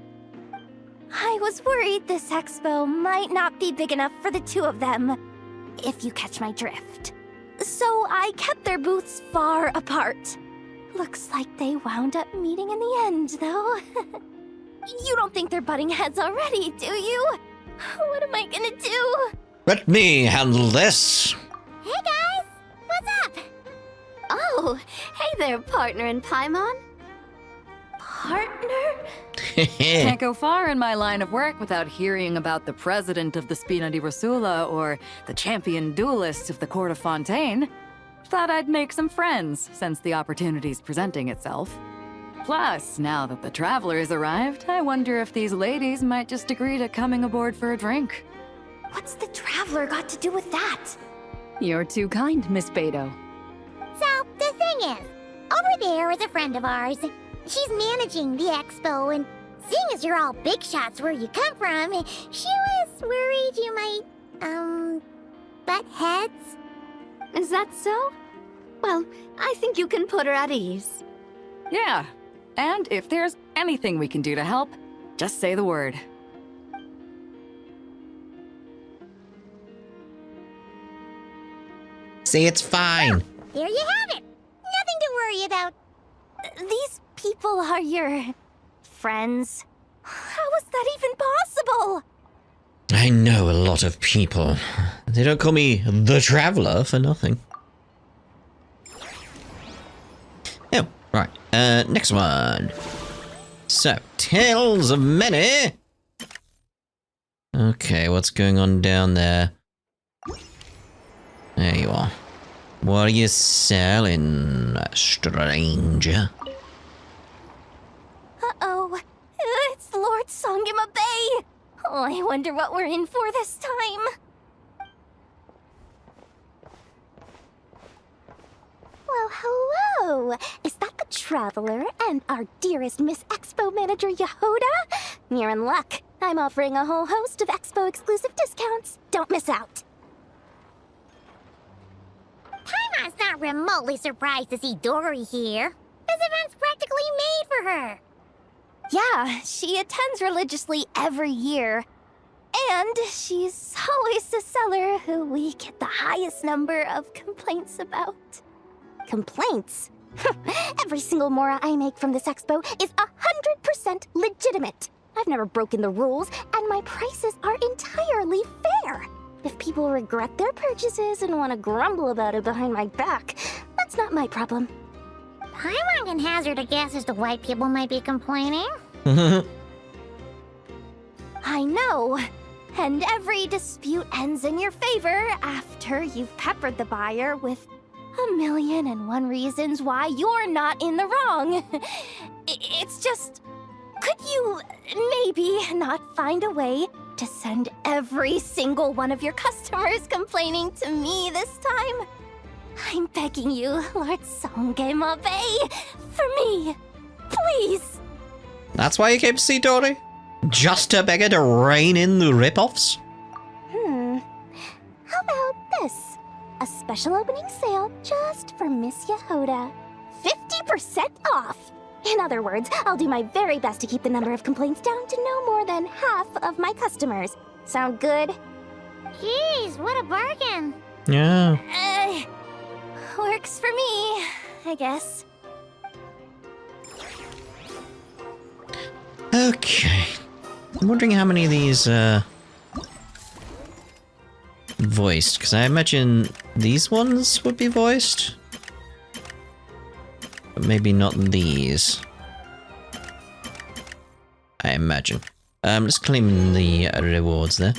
I was worried this expo might not be big enough for the 2 of them, if you catch my drift. So I kept their booths far apart. Looks like they wound up meeting in the end, though. You don't think they're butting heads already, do you? What am I gonna do? Let me handle this. Hey guys, what's up? Oh, hey there, partner in Paimon. Partner? Can't go far in my line of work without hearing about the president of the Spina d'Irazula or the champion duelist of the court of Fontaine. Thought I'd make some friends since the opportunity's presenting itself. Plus, now that the traveler's arrived, I wonder if these ladies might just agree to coming aboard for a drink. What's the traveler got to do with that? You're too kind, Miss Beto. So, the thing is, over there is a friend of ours. She's managing the expo, and seeing as you're all big shots where you come from, she was worried you might, butt heads. Is that so? Well, I think you can put her at ease. Yeah, and if there's anything we can do to help, just say the word. See, it's fine. There you have it. Nothing to worry about. These people are your friends. How is that even possible? I know a lot of people. They don't call me the Traveler for nothing. Oh, right. Next one. So, Tales of Many. Okay, what's going on down there? There you are. What are you selling, stranger? Uh-oh. It's Lord Songima Bay. Oh, I wonder what we're in for this time. Well, hello. Is that the Traveler and our dearest Miss Expo Manager Yehoda? You're in luck. I'm offering a whole host of Expo exclusive discounts. Don't miss out. Taimon's not remotely surprised to see Dory here. This event's practically made for her. Yeah, she attends religiously every year. And she's always the seller who we get the highest number of complaints about. Complaints? Every single mora I make from this expo is 100% legitimate. I've never broken the rules, and my prices are entirely fair. If people regret their purchases and want to grumble about it behind my back, that's not my problem. Paimon can hazard a guess as to why people might be complaining. I know. And every dispute ends in your favor after you've peppered the buyer with 1,000,001 reasons why you're not in the wrong. It's just, could you maybe not find a way to send every single one of your customers complaining to me this time? I'm begging you, Lord Songema Bay, for me, please. That's why you came to see Dory? Just to beg her to rein in the rip-offs? How about this? A special opening sale just for Miss Yehoda. 50% off! In other words, I'll do my very best to keep the number of complaints down to no more than half of my customers. Sound good? Jeez, what a bargain. Yeah. Works for me, I guess. Okay. I'm wondering how many of these, voiced, because I imagine these ones would be voiced. But maybe not these. I imagine. Let's claim the rewards there.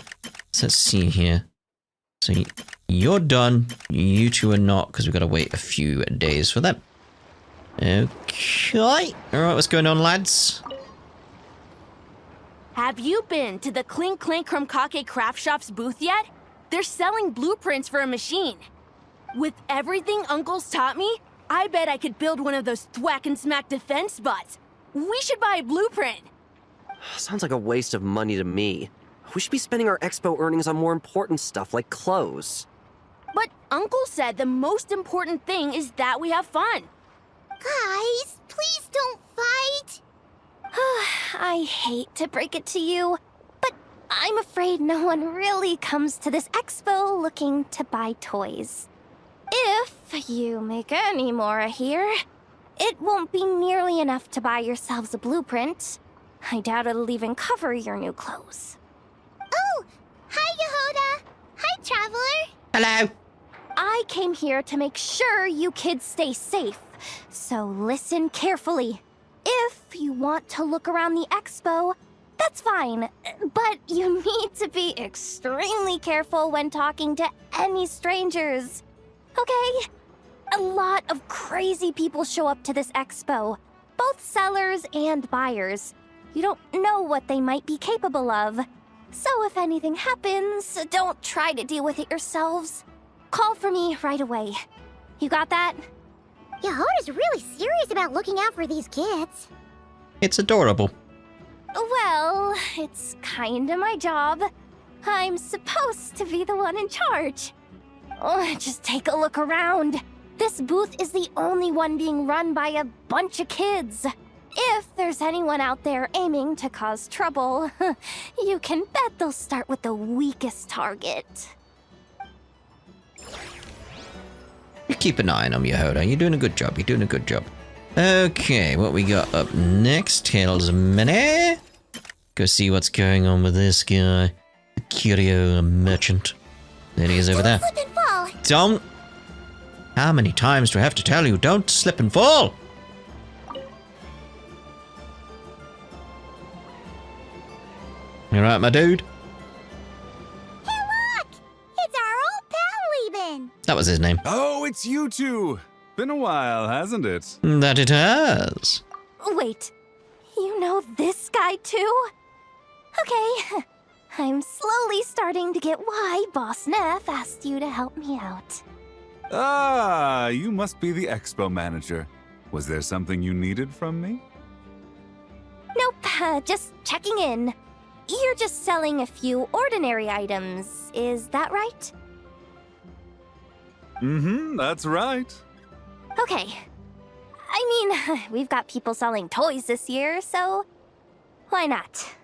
So let's see here. So you're done. You two are not, because we've got to wait a few days for them. Okay. Alright, what's going on, lads? Have you been to the Clink Clink Krumkake Craft Shop's booth yet? They're selling blueprints for a machine. With everything Uncle's taught me, I bet I could build one of those thwack and smack defense bots. We should buy a blueprint. Sounds like a waste of money to me. We should be spending our expo earnings on more important stuff like clothes. But Uncle said the most important thing is that we have fun. Guys, please don't fight. I hate to break it to you, but I'm afraid no one really comes to this expo looking to buy toys. If you make any more here, it won't be nearly enough to buy yourselves a blueprint. I doubt it'll even cover your new clothes. Oh, hi, Yehoda. Hi, Traveler. Hello. I came here to make sure you kids stay safe, so listen carefully. If you want to look around the expo, that's fine, but you need to be extremely careful when talking to any strangers. Okay? A lot of crazy people show up to this expo, both sellers and buyers. You don't know what they might be capable of. So if anything happens, don't try to deal with it yourselves. call for me right away. You got that? Yehoda's really serious about looking out for these kids. It's adorable. Well, it's kinda my job. I'm supposed to be the one in charge. Oh, just take a look around. This booth is the only one being run by a bunch of kids. If there's anyone out there aiming to cause trouble, you can bet they'll start with the weakest target. You keep an eye on him, Yehoda. You're doing a good job. You're doing a good job. Okay, what we got up next? Tales of Many. Go see what's going on with this guy. The curio merchant. There he is over there. Slip and fall. Don't. How many times do I have to tell you? Don't slip and fall. You right, my dude? Hey, look! It's our old pal leaving. That was his name. Oh, it's you two! Been a while, hasn't it? That it has. Wait, you know this guy too? Okay, I'm slowly starting to get why Boss Neff asked you to help me out. Ah, you must be the expo manager. Was there something you needed from me? Nope, just checking in. You're just selling a few ordinary items, is that right? That's right. Okay. I mean, we've got people selling toys this year, so why not?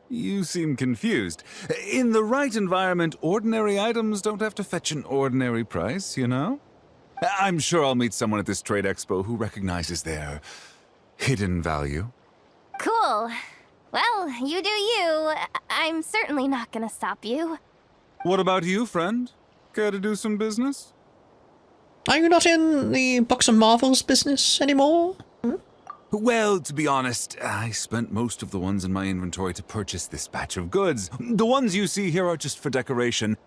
You seem confused. In the right environment, ordinary items don't have to fetch an ordinary price, you know? I'm sure I'll meet someone at this trade expo who recognizes their hidden value. Cool. Well, you do you. I'm certainly not gonna stop you. What about you, friend? Care to do some business? Are you not in the Box of Marvels business anymore? Well, to be honest, I spent most of the ones in my inventory to purchase this batch of goods. The ones you see here are just for decoration.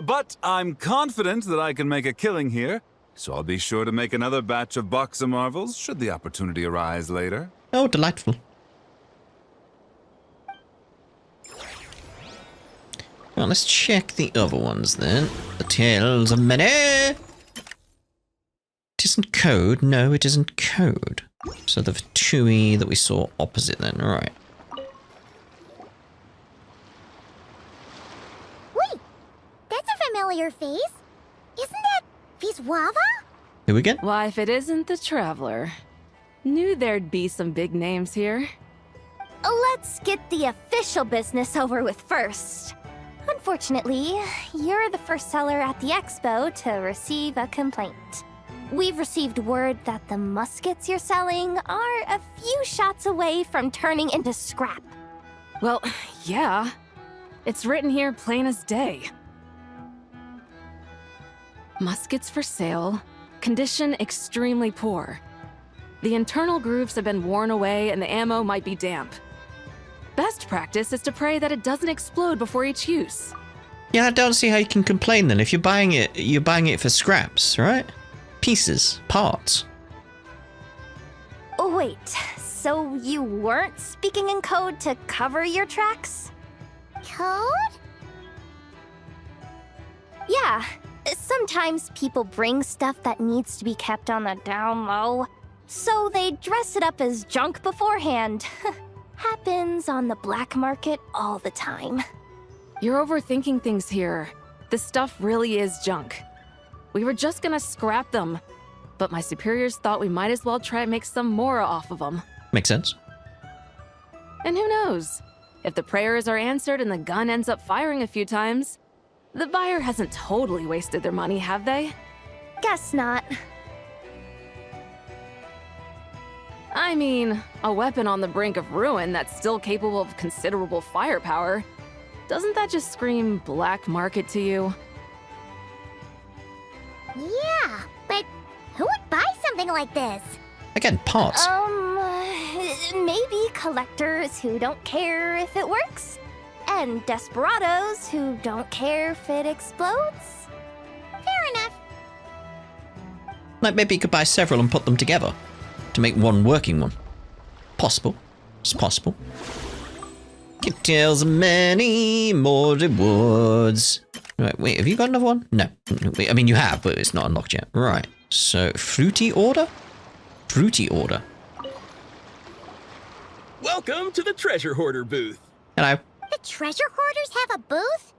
But I'm confident that I can make a killing here, so I'll be sure to make another batch of Box of Marvels should the opportunity arise later. Oh, delightful. Well, let's check the other ones then. The Tales of Many. It isn't code. No, it isn't code. So the Tui that we saw opposite then. All right. Wait, that's a familiar face. Isn't that Viswava? Who again? Why, if it isn't the Traveler. Knew there'd be some big names here. Let's get the official business over with first. Unfortunately, you're the first seller at the expo to receive a complaint. We've received word that the muskets you're selling are a few shots away from turning into scrap. Well, yeah. It's written here plain as day. Muskets for sale. Condition extremely poor. The internal grooves have been worn away and the ammo might be damp. Best practice is to pray that it doesn't explode before each use. Yeah, I don't see how you can complain then. If you're buying it for scraps, right? Pieces, parts. Oh, wait, so you weren't speaking in code to cover your tracks? Code? Yeah, sometimes people bring stuff that needs to be kept on the down low, so they dress it up as junk beforehand. Happens on the black market all the time. You're overthinking things here. This stuff really is junk. We were just gonna scrap them, but my superiors thought we might as well try and make some more off of them. Makes sense. And who knows? If the prayers are answered and the gun ends up firing a few times, the buyer hasn't totally wasted their money, have they? Guess not. I mean, a weapon on the brink of ruin that's still capable of considerable firepower. Doesn't that just scream black market to you? Yeah, but who would buy something like this? Again, parts. Maybe collectors who don't care if it works, and desperados who don't care if it explodes. Fair enough. Like maybe you could buy several and put them together to make one working one. Possible. It's possible. Tales many more rewards. Right, wait, have you got another one? No. Wait, I mean, you have, but it's not unlocked yet. Right, so fruity order? Fruity order. Welcome to the treasure hoarder booth. Hello. The treasure hoarders have a booth?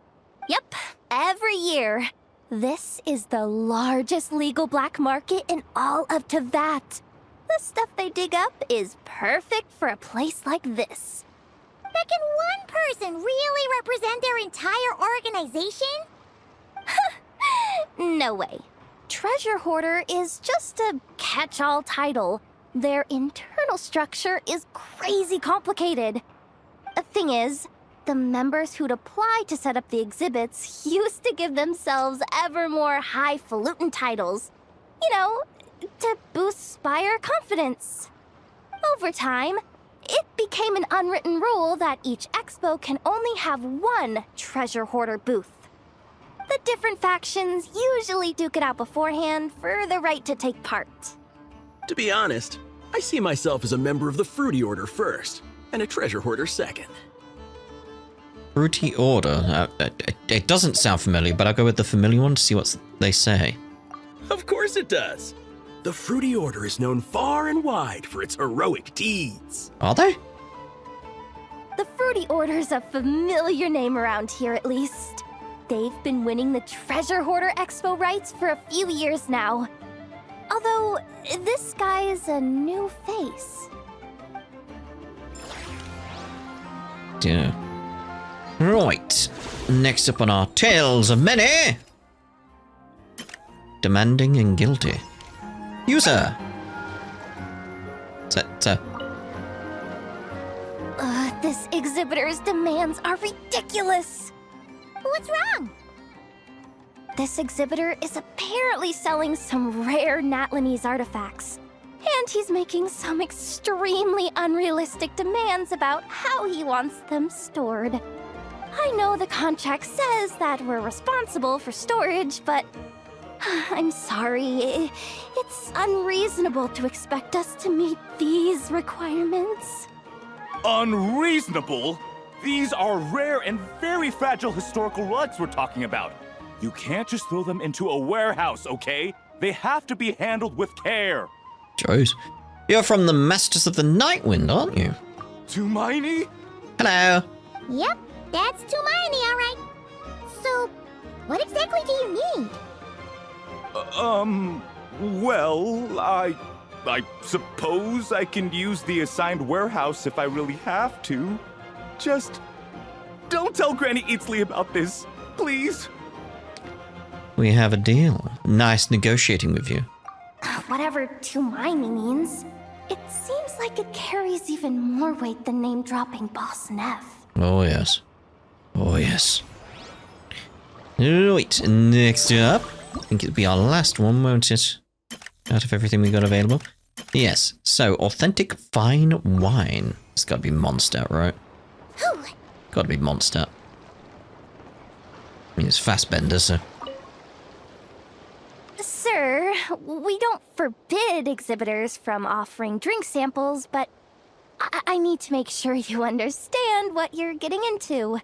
Yep, every year. This is the largest legal black market in all of Teyvat. The stuff they dig up is perfect for a place like this. But can one person really represent their entire organization? No way. Treasure hoarder is just a catch-all title. Their internal structure is crazy complicated. The thing is, the members who'd apply to set up the exhibits used to give themselves ever more highfalutin titles. You know, to boost buyer confidence. Over time, it became an unwritten rule that each expo can only have one treasure hoarder booth. The different factions usually duke it out beforehand for the right to take part. To be honest, I see myself as a member of the Fruity Order first, and a treasure hoarder second. Fruity order? It doesn't sound familiar, but I'll go with the familiar one to see what they say. Of course it does. The Fruity Order is known far and wide for its heroic deeds. Are they? The Fruity Order's a familiar name around here, at least. They've been winning the Treasure Hoarder Expo rights for a few years now. Although, this guy is a new face. Yeah. Right. Next up on our Tales of Many. Demanding and guilty. User. This exhibitor's demands are ridiculous. What's wrong? This exhibitor is apparently selling some rare Natlanese artifacts. And he's making some extremely unrealistic demands about how he wants them stored. I know the contract says that we're responsible for storage, but I'm sorry. It's unreasonable to expect us to meet these requirements. Unreasonable? These are rare and very fragile historical relics we're talking about. You can't just throw them into a warehouse, okay? They have to be handled with care. Joes. You're from the Masters of the Nightwind, aren't you? Tumaini? Hello. Yep, that's Tumaini, all right. So, what exactly do you need? Well, I suppose I can use the assigned warehouse if I really have to. Just don't tell Granny Eatsley about this, please. We have a deal. Nice negotiating with you. Whatever Tumaini means, it seems like it carries even more weight than name-dropping Boss Neff. Oh, yes. Oh, yes. Right, next up. I think it'll be our last one, won't it? Out of everything we got available. Yes, so authentic fine wine. It's gotta be Mondstadt, right? Gotta be Mondstadt. I mean, it's Fassbender, so... Sir, we don't forbid exhibitors from offering drink samples, but I need to make sure you understand what you're getting into.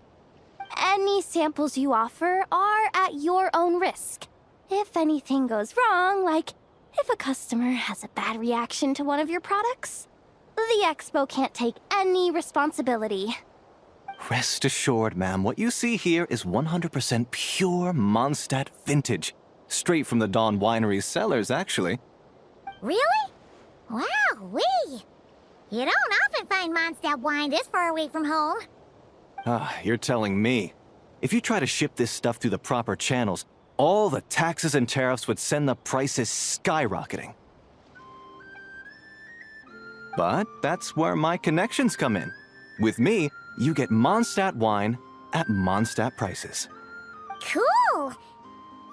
Any samples you offer are at your own risk. If anything goes wrong, like if a customer has a bad reaction to one of your products, the expo can't take any responsibility. Rest assured, ma'am, what you see here is 100% pure Mondstadt vintage. Straight from the Dawn Winery's cellars, actually. Really? Wow-wee! You don't often find Mondstadt wine this far away from home. Ah, you're telling me. If you try to ship this stuff through the proper channels, all the taxes and tariffs would send the prices skyrocketing. But that's where my connections come in. With me, you get Mondstadt wine at Mondstadt prices. Cool!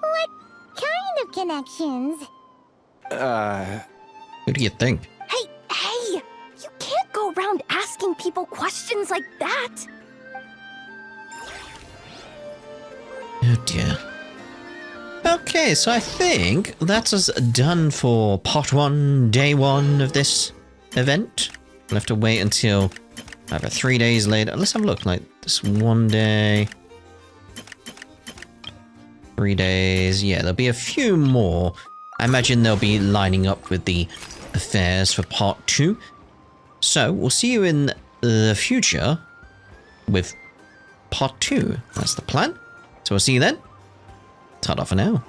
What kind of connections? Who do you think? Hey! You can't go around asking people questions like that! Oh dear. Okay, so I think that's us done for part 1, day 1 of this event. We'll have to wait until Over 3 days later. Let's have a look. Like this one day. 3 days. Yeah, there'll be a few more. I imagine they'll be lining up with the affairs for part 2. So we'll see you in the future with part 2. That's the plan. So we'll see you then. Ta-da for now.